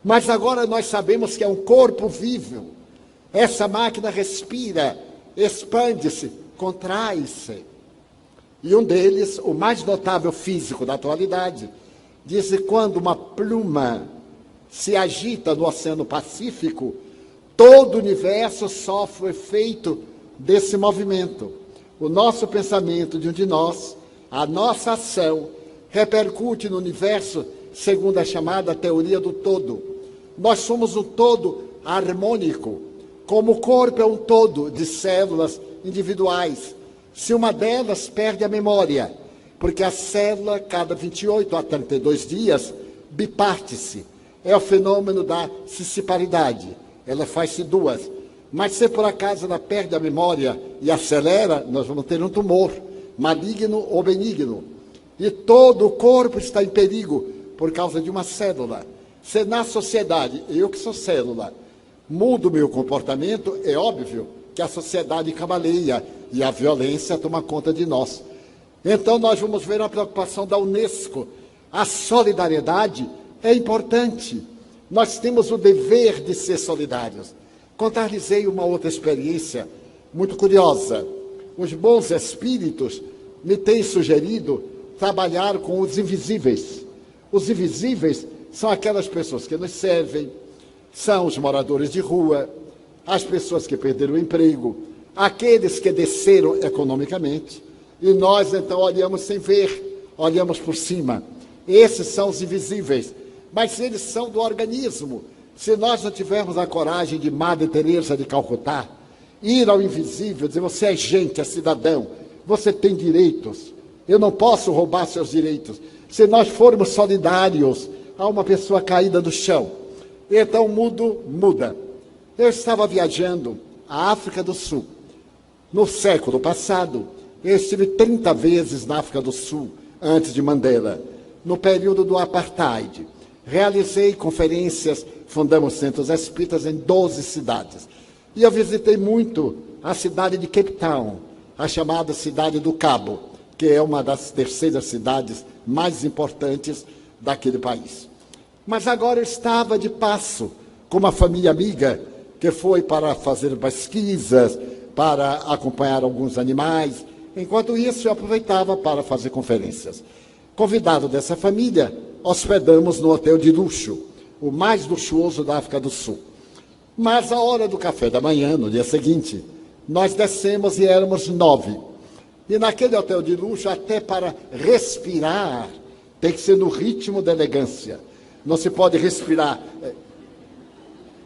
Mas agora nós sabemos que é um corpo vivo. Essa máquina respira, expande-se, contrai-se. E um deles, o mais notável físico da atualidade, diz que quando uma pluma se agita no Oceano Pacífico, todo o universo sofre o efeito desse movimento. O nosso pensamento de um de nós, a nossa ação, repercute no universo segundo a chamada teoria do todo. Nós somos um todo harmônico, como o corpo é um todo de células individuais. Se uma delas perde a memória, porque a célula, cada 28 a 32 dias, biparte-se. É o fenômeno da cisparidade. Ela faz-se duas. Mas se por acaso ela perde a memória e acelera, nós vamos ter um tumor, maligno ou benigno. E todo o corpo está em perigo por causa de uma célula. Se na sociedade, eu que sou célula, mudo meu comportamento, é óbvio que a sociedade cambaleia e a violência toma conta de nós. Então nós vamos ver a preocupação da Unesco. A solidariedade é importante. Nós temos o dever de ser solidários. Contar-lhes uma outra experiência muito curiosa. Os bons espíritos me têm sugerido trabalhar com os invisíveis. Os invisíveis são aquelas pessoas que nos servem, são os moradores de rua, as pessoas que perderam o emprego, aqueles que desceram economicamente, e nós então olhamos sem ver, olhamos por cima. Esses são os invisíveis, mas eles são do organismo. Se nós não tivermos a coragem de Madre Teresa de Calcutá, ir ao invisível, dizer: você é gente, é cidadão, você tem direitos, eu não posso roubar seus direitos. Se nós formos solidários a uma pessoa caída no chão, então o mundo muda. Eu estava viajando à África do Sul. No século passado, eu estive 30 vezes na África do Sul, antes de Mandela, no período do Apartheid. Realizei conferências, fundamos centros espíritas em 12 cidades. E eu visitei muito a cidade de Cape Town, a chamada Cidade do Cabo, que é uma das terceiras cidades mais importantes daquele país. Mas agora eu estava de passo com uma família amiga que foi para fazer pesquisas, para acompanhar alguns animais. Enquanto isso, eu aproveitava para fazer conferências. Convidado dessa família, hospedamos no hotel de luxo, o mais luxuoso da África do Sul. Mas à hora do café da manhã, no dia seguinte, nós descemos e éramos 9. E naquele hotel de luxo, até para respirar, tem que ser no ritmo da elegância. não se pode respirar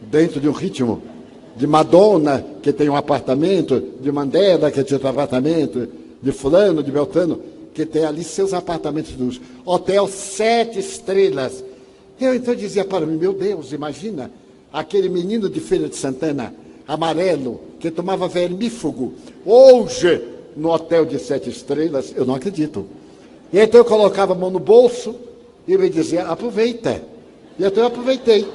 dentro de um ritmo de Madonna, que tem um apartamento, de Mandela, que tem outro apartamento, de fulano, de Beltrano, que tem ali seus apartamentos de luxo. Hotel 7 estrelas. Eu então dizia para mim, meu Deus, imagina aquele menino de Feira de Santana, amarelo, que tomava vermífugo, hoje, no hotel de 7 estrelas, eu não acredito. E então eu colocava a mão no bolso e me dizia, aproveita. E então eu aproveitei.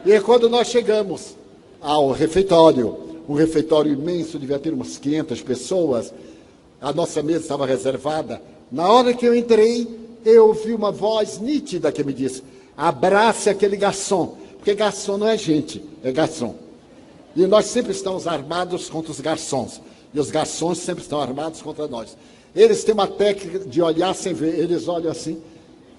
E quando nós chegamos ao refeitório, um refeitório imenso, devia ter umas 500 pessoas, a nossa mesa estava reservada. Na hora que eu entrei, eu ouvi uma voz nítida que me disse, abrace aquele garçom, porque garçom não é gente, é garçom. E nós sempre estamos armados contra os garçons, e os garçons sempre estão armados contra nós. Eles têm uma técnica de olhar sem ver, eles olham assim,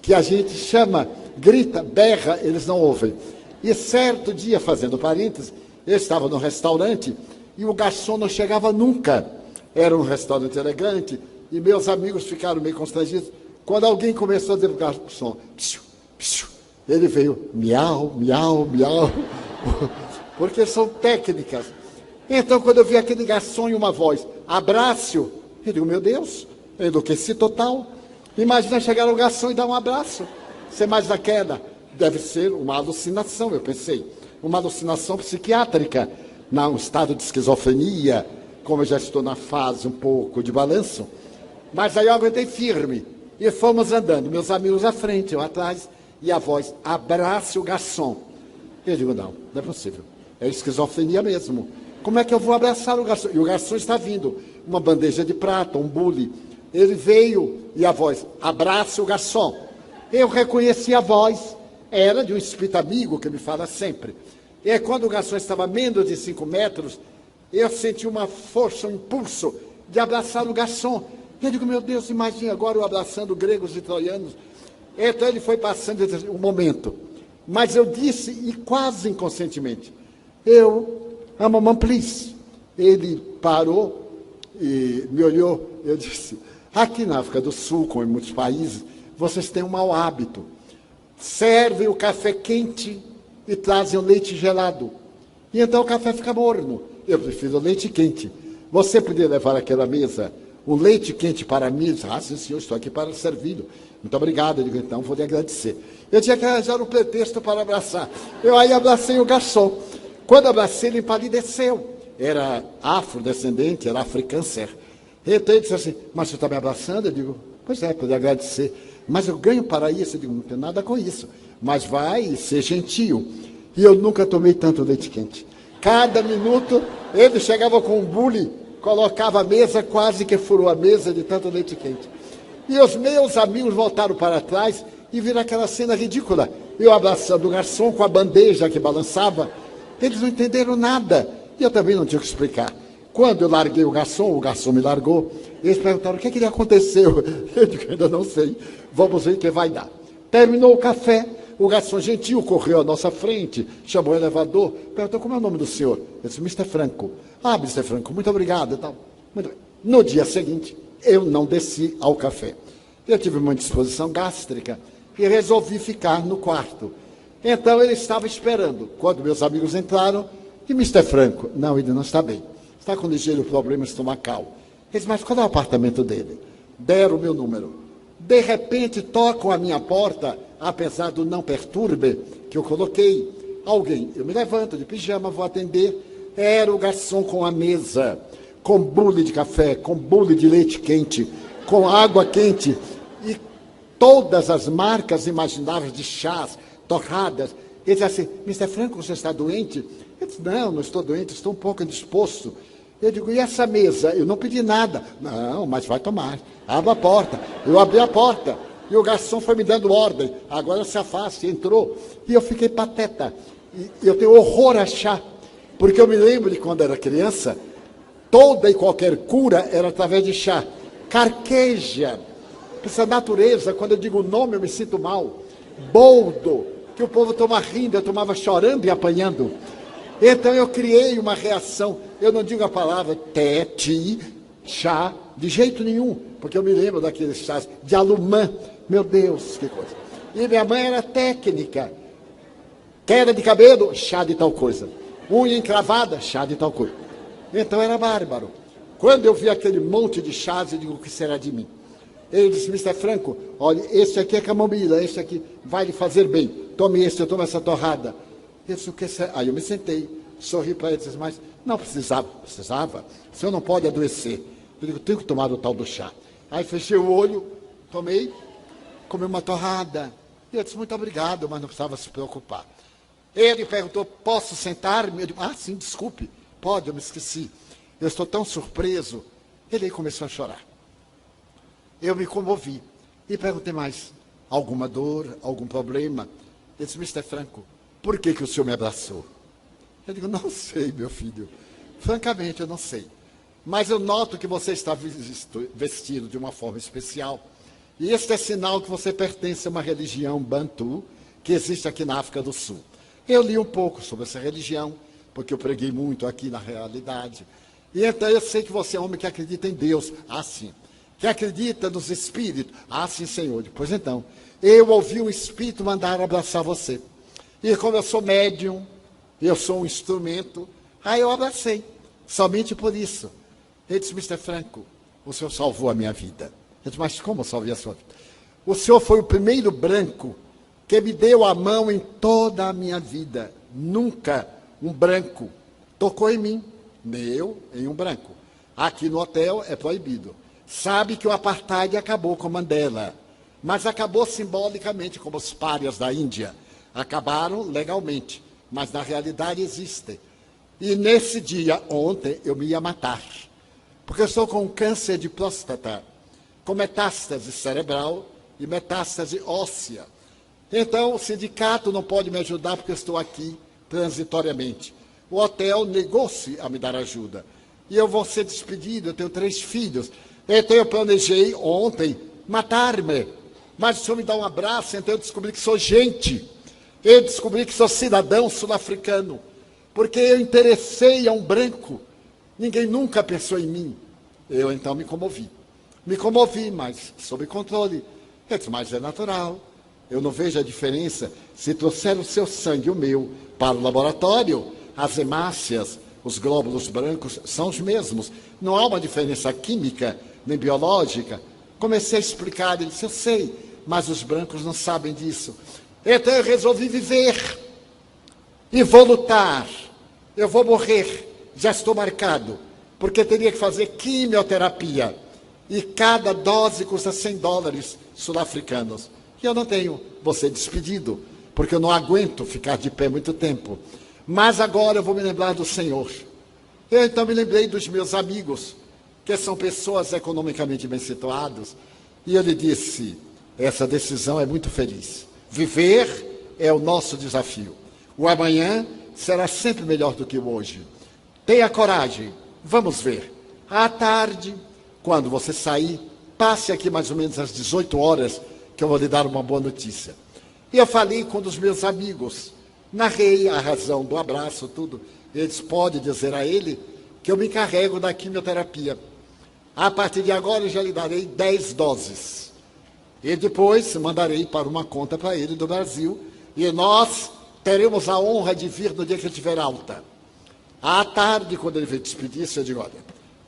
que a gente chama, grita, berra, eles não ouvem. E certo dia, fazendo parênteses, eu estava num restaurante e o garçom não chegava nunca. Era um restaurante elegante e meus amigos ficaram meio constrangidos. Quando alguém começou a dizer para o garçom, psiu, psiu, ele veio, miau, miau, miau, porque são técnicas. Então, quando eu vi aquele garçom e uma voz, abraço, eu digo, meu Deus, eu enlouqueci total. Imagina chegar ao garçom e dar um abraço. Você mais da queda. Deve ser uma alucinação, eu pensei. Uma alucinação psiquiátrica, um estado de esquizofrenia, como eu já estou na fase um pouco de balanço. Mas aí eu aguentei firme e fomos andando, meus amigos à frente, eu atrás, e a voz, abrace o garçom. Eu digo, não é possível, é esquizofrenia mesmo. Como é que eu vou abraçar o garçom? E o garçom está vindo, uma bandeja de prata, um bule. Ele veio e a voz, abrace o garçom. Eu reconheci a voz, era de um espírito amigo que me fala sempre. E aí, quando o garçom estava a menos de 5 metros, eu senti uma força, um impulso de abraçar o garçom. Eu digo, meu Deus, imagina agora eu abraçando gregos e troianos. Então ele foi passando um momento. Mas eu disse, e quase inconscientemente, a mamãe, please. Ele parou e me olhou. Eu disse, aqui na África do Sul, como em muitos países, vocês têm um mau hábito. Servem o café quente e trazem o leite gelado. E então o café fica morno. Eu prefiro leite quente. Você poderia levar àquela mesa o leite quente para mim? Ah, sim, senhor, estou aqui para servi-lo. Muito obrigado. Eu digo, então, vou lhe agradecer. Eu tinha que arranjar um pretexto para abraçar. Eu aí abracei o garçom. Quando abracei, ele empalideceu. Era afrodescendente, era africâncer. Então ele disse assim, mas você está me abraçando? Eu digo, pois é, poderia agradecer. Mas eu ganho para isso? Eu digo, não tenho nada com isso. Mas vai ser gentil. E eu nunca tomei tanto leite quente. Cada minuto, ele chegava com um bule, colocava a mesa, quase que furou a mesa de tanto leite quente. E os meus amigos voltaram para trás e viram aquela cena ridícula. Eu abraçando o garçom com a bandeja que balançava. Eles não entenderam nada. E eu também não tinha que explicar. Quando eu larguei o garçom me largou. Eles perguntaram, o que lhe aconteceu? Eu digo, ainda não sei. Vamos ver o que vai dar. Terminou o café. O garçom gentil correu à nossa frente, chamou o elevador, perguntou, como é o nome do senhor? Eu disse, Mr. Franco. Ah, Mr. Franco, muito obrigado. Então, no dia seguinte, eu não desci ao café. Eu tive uma indisposição gástrica e resolvi ficar no quarto. Então, ele estava esperando. Quando meus amigos entraram, e Mr. Franco, não, ele não está bem. Está com ligeiro problema estomacal. Eles, mas qual é o apartamento dele? Deram o meu número. De repente, tocam a minha porta, apesar do não perturbe que eu coloquei. Alguém, eu me levanto de pijama, vou atender. Era o garçom com a mesa, com bule de café, com bule de leite quente, com água quente e todas as marcas imagináveis de chás, torradas. Ele disse assim, Mr. Franco, você está doente? Eu disse, não estou doente, estou um pouco indisposto. Eu digo, e essa mesa? Eu não pedi nada. Não, mas vai tomar. Abra a porta. Eu abri a porta. E o garçom foi me dando ordem. Agora se afaste, entrou. E eu fiquei pateta. E eu tenho horror a chá. Porque eu me lembro de quando era criança, toda e qualquer cura era através de chá. Carqueja. Essa natureza, quando eu digo o nome, eu me sinto mal. Boldo, que o povo toma rindo, eu tomava chorando e apanhando. Então eu criei uma reação, eu não digo a palavra chá, de jeito nenhum, porque eu me lembro daqueles chás de alumã, meu Deus, que coisa. E minha mãe era técnica, Queda de cabelo, chá de tal coisa. Unha encravada, chá de tal coisa. Então era bárbaro. Quando eu vi aquele monte de chás, eu digo, o que será de mim? Ele disse, Mr. Franco, olha, esse aqui é camomila, esse aqui vai lhe fazer bem. Tome esse, eu tomo essa torrada. Eu disse, o que será? Aí eu me sentei, sorri para ele e disse, mas não precisava. O senhor não pode adoecer. Eu digo, tenho que tomar o tal do chá. Aí fechei o olho, tomei, comi uma torrada. E eu disse, muito obrigado, mas não precisava se preocupar. Ele perguntou, posso sentar-me? Eu digo, sim, desculpe. Pode, eu me esqueci. Eu estou tão surpreso. Ele começou a chorar. Eu me comovi. E perguntei mais, alguma dor, algum problema? Ele disse, Mr. Franco, por que o senhor me abraçou? Eu digo, não sei, meu filho. Francamente, eu não sei. Mas eu noto que você está vestido de uma forma especial. E este é sinal que você pertence a uma religião bantu que existe aqui na África do Sul. Eu li um pouco sobre essa religião, porque eu preguei muito aqui na realidade. E então eu sei que você é um homem que acredita em Deus. Sim. Que acredita nos espíritos. Sim, Senhor. Pois então, eu ouvi um espírito mandar abraçar você. E como eu sou médium, eu sou um instrumento, aí eu abracei. Somente por isso. Ele disse, Mr. Franco, o senhor salvou a minha vida. Eu disse, mas como eu salvei a sua vida? O senhor foi o primeiro branco que me deu a mão em toda a minha vida. Nunca um branco tocou em mim, nem eu em um branco. Aqui no hotel é proibido. Sabe que o apartheid acabou com Mandela, mas acabou simbolicamente, como os párias da Índia. Acabaram legalmente, mas na realidade existem. E nesse dia, ontem, eu me ia matar, porque eu estou com um câncer de próstata, com metástase cerebral e metástase óssea. Então, o sindicato não pode me ajudar porque eu estou aqui transitoriamente. O hotel negou-se a me dar ajuda. E eu vou ser despedido, eu tenho 3 filhos. Então, eu planejei ontem matar-me. Mas o senhor me dá um abraço, então eu descobri que sou gente. Eu descobri que sou cidadão sul-africano. Porque eu interessei a um branco. Ninguém nunca pensou em mim. Eu, então, me comovi. Me comovi, mas sob controle. Eu disse, mas é natural. Eu não vejo a diferença. Se trouxer o seu sangue e o meu para o laboratório, as hemácias, os glóbulos brancos são os mesmos. Não há uma diferença química nem biológica. Comecei a explicar, ele disse, eu sei, mas os brancos não sabem disso. Então eu resolvi viver e vou lutar. Eu vou morrer, já estou marcado, porque teria que fazer quimioterapia. E cada dose custa $100 sul-africanos. E eu não tenho, vou ser despedido, porque eu não aguento ficar de pé muito tempo. Mas agora eu vou me lembrar do Senhor. Eu então me lembrei dos meus amigos, que são pessoas economicamente bem situadas, e eu lhe disse, essa decisão é muito feliz. Viver é o nosso desafio. O amanhã será sempre melhor do que o hoje. Tenha coragem, vamos ver. À tarde, quando você sair, passe aqui mais ou menos às 18 horas, que eu vou lhe dar uma boa notícia. E eu falei com um dos meus amigos, narrei a razão do abraço, tudo. Eles podem dizer a ele que eu me encarrego da quimioterapia. A partir de agora eu já lhe darei 10 doses. E depois mandarei para uma conta para ele do Brasil, e nós teremos a honra de vir no dia que ele tiver alta. À tarde, quando ele veio despedir-se, eu digo, olha,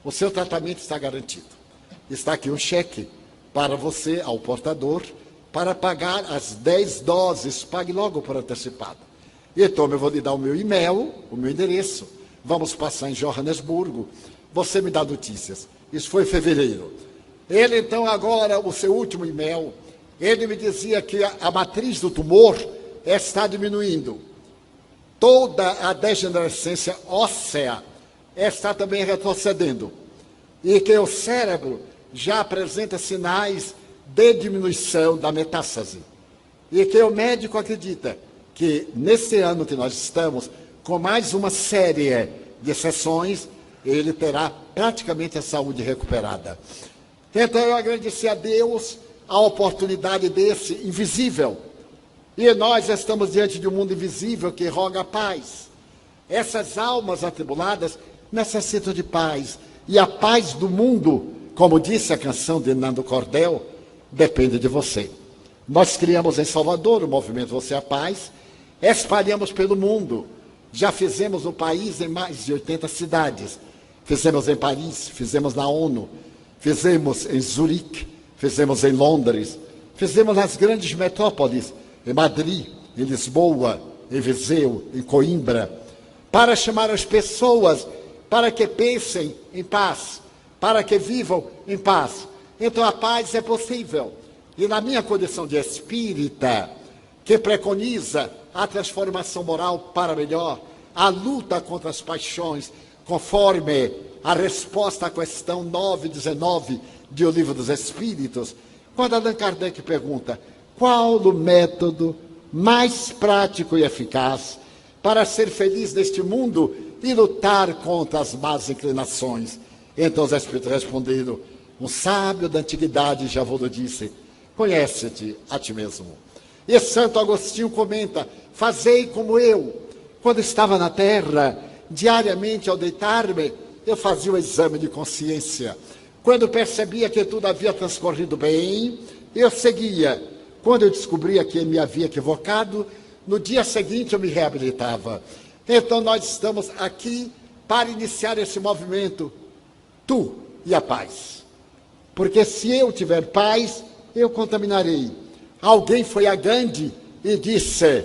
o seu tratamento está garantido. Está aqui um cheque para você, ao portador, para pagar as 10 doses, pague logo por antecipado. Então, eu vou lhe dar o meu e-mail, o meu endereço, vamos passar em Johannesburgo, você me dá notícias. Isso foi em fevereiro. Ele, então, agora, o seu último e-mail, ele me dizia que a matriz do tumor está diminuindo. Toda a degenerescência óssea está também retrocedendo. E que o cérebro já apresenta sinais de diminuição da metástase. E que o médico acredita que, nesse ano que nós estamos, com mais uma série de sessões, ele terá praticamente a saúde recuperada. Então, eu agradeci a Deus a oportunidade desse invisível. E nós estamos diante de um mundo invisível que roga a paz. Essas almas atribuladas necessitam de paz. E a paz do mundo, como disse a canção de Nando Cordel, depende de você. Nós criamos em Salvador o movimento Você é a Paz, Espalhamos pelo mundo. Já fizemos no país em mais de 80 cidades. Fizemos em Paris, fizemos na ONU, fizemos em Zurique, fizemos em Londres, fizemos nas grandes metrópoles, em Madrid, em Lisboa, em Viseu, em Coimbra, para chamar as pessoas para que pensem em paz, para que vivam em paz. Então a paz é possível. E na minha condição de espírita, que preconiza a transformação moral para melhor, a luta contra as paixões, conforme a resposta à questão 919 do Livro dos Espíritos, quando Allan Kardec pergunta qual o método mais prático e eficaz para ser feliz neste mundo e lutar contra as más inclinações. Então os Espíritos responderam, um sábio da antiguidade já vos disse, conhece-te a ti mesmo. E Santo Agostinho comenta, fazei como eu, quando estava na terra, diariamente ao deitar-me, eu fazia o exame de consciência. Quando percebia que tudo havia transcorrido bem, eu seguia. Quando eu descobria que me havia equivocado, no dia seguinte eu me reabilitava. Então nós estamos aqui para iniciar esse movimento, tu e a paz. Porque se eu tiver paz, eu contaminarei. Alguém foi a Gandhi e disse,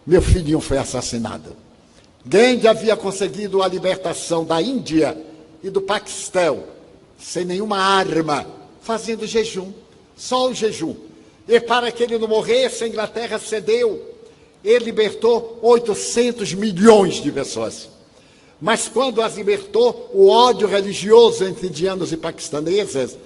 meu filhinho foi assassinado. Gandhi havia conseguido a libertação da Índia e do Paquistão, sem nenhuma arma, fazendo jejum, só o jejum. E para que ele não morresse, a Inglaterra cedeu. Ele libertou 800 milhões de pessoas. Mas quando as libertou, o ódio religioso entre indianos e paquistaneses,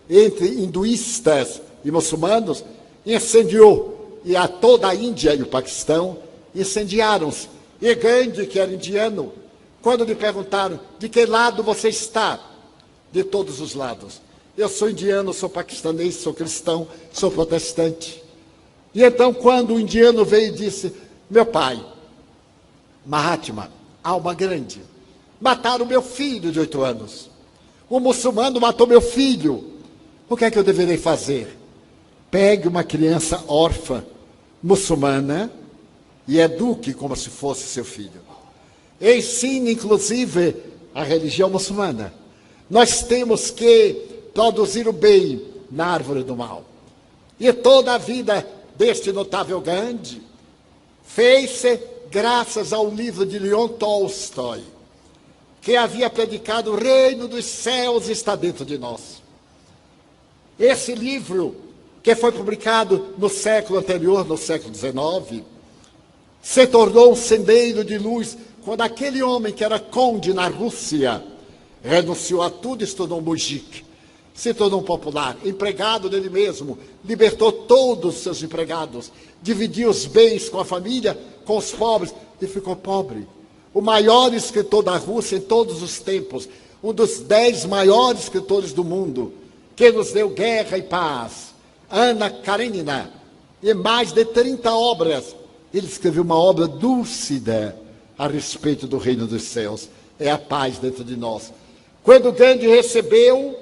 entre hinduístas e muçulmanos, incendiou. E a toda a Índia e o Paquistão incendiaram-se. E Gandhi, que era indiano, quando lhe perguntaram, de que lado você está? De todos os lados. Eu sou indiano, sou paquistanês, sou cristão, sou protestante. E então, quando o indiano veio e disse, meu pai, Mahatma, alma grande, mataram meu filho de 8 anos. O muçulmano matou meu filho. O que é que eu deverei fazer? Pegue uma criança órfã, muçulmana, e eduque como se fosse seu filho. Ensine, inclusive, a religião muçulmana. Nós temos que produzir o bem na árvore do mal. E toda a vida deste notável Gandhi fez-se graças ao livro de Leon Tolstói, que havia predicado o reino dos céus está dentro de nós. Esse livro, que foi publicado no século anterior, no século XIX, se tornou um sendeiro de luz quando aquele homem que era conde na Rússia renunciou a tudo e se tornou mujik, se tornou popular, empregado dele mesmo, libertou todos os seus empregados, dividiu os bens com a família, com os pobres, e ficou pobre. O maior escritor da Rússia em todos os tempos, um dos 10 maiores escritores do mundo, que nos deu Guerra e Paz, Ana Karenina, e mais de 30 obras. Ele escreveu uma obra lúcida a respeito do reino dos céus. É a paz dentro de nós. Quando Gandhi recebeu,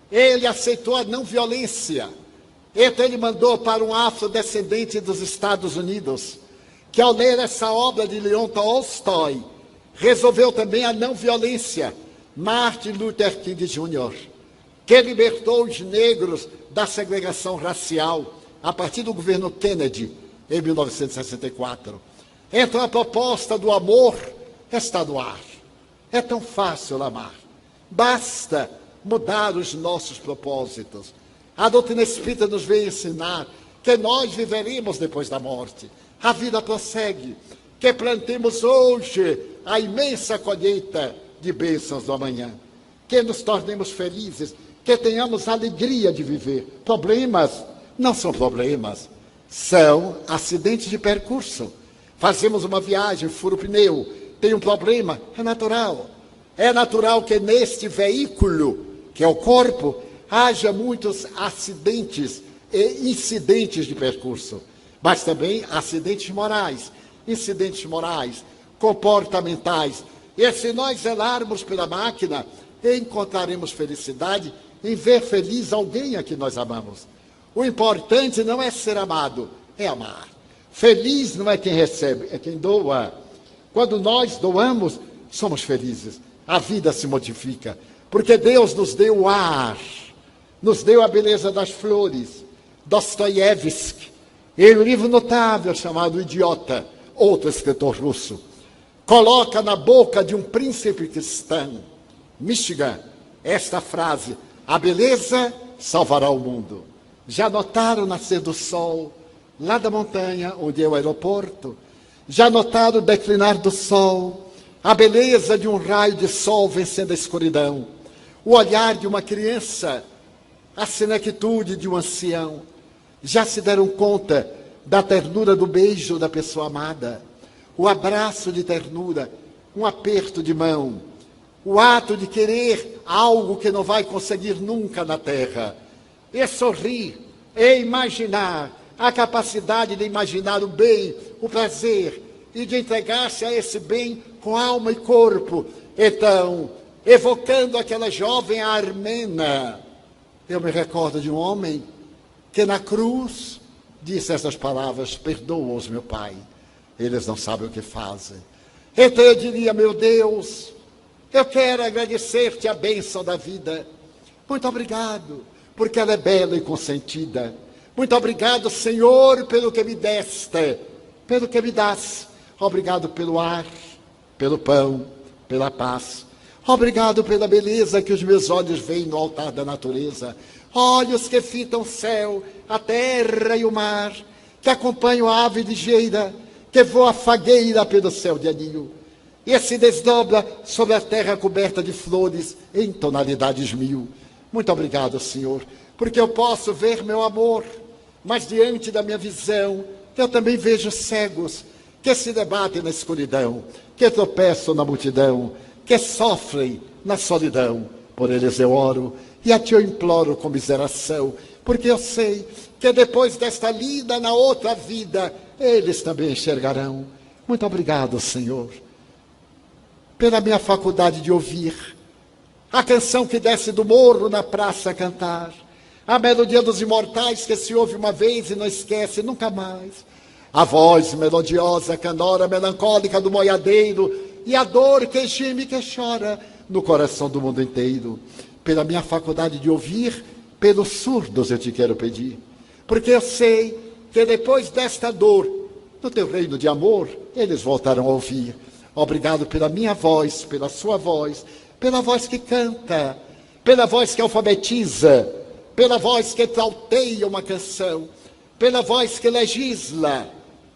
ele aceitou a não violência. Então ele mandou para um afrodescendente dos Estados Unidos, que ao ler essa obra de Leon Tolstói, resolveu também a não violência. Martin Luther King Jr., que libertou os negros da segregação racial a partir do governo Kennedy, em 1964. Então a proposta do amor está no ar. É tão fácil amar. Basta mudar os nossos propósitos. A doutrina espírita nos vem ensinar que nós viveremos depois da morte. A vida prossegue. Que plantemos hoje a imensa colheita de bênçãos do amanhã. Que nos tornemos felizes. Que tenhamos a alegria de viver. Problemas não são problemas. São acidentes de percurso. Fazemos uma viagem, fura o pneu, tem um problema, é natural. É natural que neste veículo, que é o corpo, haja muitos acidentes e incidentes de percurso. Mas também acidentes morais, incidentes morais, comportamentais. E se nós zelarmos pela máquina, encontraremos felicidade em ver feliz alguém a que nós amamos. O importante não é ser amado, é amar. Feliz não é quem recebe, é quem doa. Quando nós doamos, somos felizes. A vida se modifica, porque Deus nos deu o ar, nos deu a beleza das flores. Dostoiévski, em um livro notável chamado Idiota, outro escritor russo, coloca na boca de um príncipe cristão, Michigan, esta frase: a beleza salvará o mundo. Já notaram o nascer do sol lá da montanha, onde é o aeroporto? Já notaram o declinar do sol? A beleza de um raio de sol vencendo a escuridão? O olhar de uma criança? A senectude de um ancião? Já se deram conta da ternura do beijo da pessoa amada? O abraço de ternura, um aperto de mão, o ato de querer algo que não vai conseguir nunca na terra. E sorrir, e imaginar, a capacidade de imaginar o bem, o prazer, e de entregar-se a esse bem com alma e corpo. Então, evocando aquela jovem armena, eu me recordo de um homem que na cruz disse essas palavras: perdoa-os, meu Pai, eles não sabem o que fazem. Então eu diria: meu Deus, eu quero agradecer-te a bênção da vida. Muito obrigado, porque ela é bela e consentida. Muito obrigado, Senhor, pelo que me deste, pelo que me dás. Obrigado pelo ar, pelo pão, pela paz. Obrigado pela beleza que os meus olhos veem no altar da natureza. Olhos que fitam o céu, a terra e o mar, que acompanham a ave ligeira, que voa fagueira pelo céu de anil, e se desdobra sobre a terra coberta de flores em tonalidades mil. Muito obrigado, Senhor, porque eu posso ver meu amor, mas diante da minha visão, eu também vejo cegos que se debatem na escuridão, que tropeçam na multidão, que sofrem na solidão. Por eles eu oro e a ti eu imploro com miseração, porque eu sei que depois desta lida na outra vida, eles também enxergarão. Muito obrigado, Senhor, pela minha faculdade de ouvir a canção que desce do morro na praça a cantar, a melodia dos imortais que se ouve uma vez e não esquece nunca mais, a voz melodiosa, canora, melancólica do boiadeiro, e a dor que geme e que chora no coração do mundo inteiro. Pela minha faculdade de ouvir, pelos surdos eu te quero pedir, porque eu sei que depois desta dor, no teu reino de amor, eles voltarão a ouvir. Obrigado pela minha voz, pela sua voz, pela voz que canta, pela voz que alfabetiza, pela voz que trauteia uma canção, pela voz que legisla,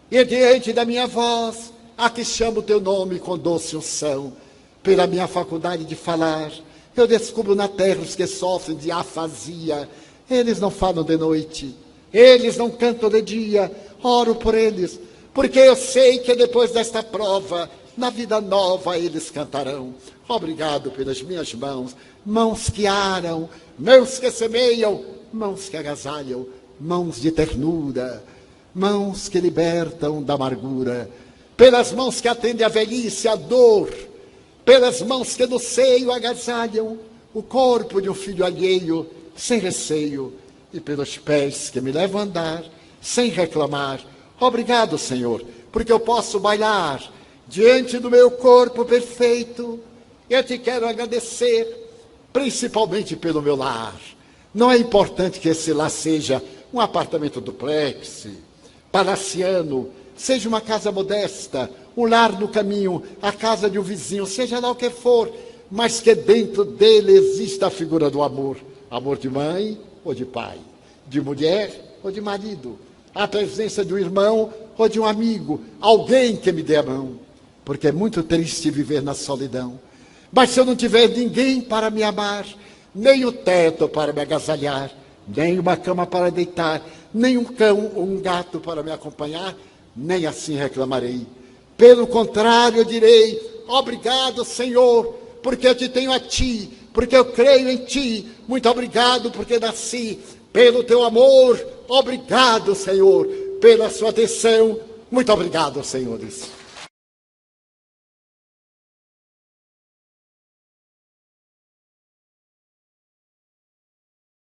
e diante da minha voz, a que chamo o teu nome com doce unção. Pela minha faculdade de falar, eu descubro na terra os que sofrem de afasia. Eles não falam de noite, eles não cantam de dia. Oro por eles, porque eu sei que depois desta prova, na vida nova eles cantarão. Obrigado pelas minhas mãos, mãos que aram, mãos que semeiam, mãos que agasalham, mãos de ternura, mãos que libertam da amargura, pelas mãos que atendem a velhice, a dor, pelas mãos que no seio agasalham o corpo de um filho alheio, sem receio, e pelos pés que me levam a andar, sem reclamar. Obrigado, Senhor, porque eu posso bailar diante do meu corpo perfeito. Eu te quero agradecer, principalmente pelo meu lar. Não é importante que esse lar seja um apartamento duplex, palaciano, seja uma casa modesta, um lar no caminho, a casa de um vizinho, seja lá o que for, mas que dentro dele exista a figura do amor. Amor de mãe ou de pai, de mulher ou de marido, a presença de um irmão ou de um amigo, alguém que me dê a mão, porque é muito triste viver na solidão. Mas se eu não tiver ninguém para me amar, nem o teto para me agasalhar, nem uma cama para deitar, nem um cão ou um gato para me acompanhar, nem assim reclamarei. Pelo contrário, eu direi: obrigado, Senhor, porque eu te tenho a ti, porque eu creio em ti. Muito obrigado porque nasci, pelo teu amor. Obrigado, Senhor, pela sua atenção. Muito obrigado, senhores.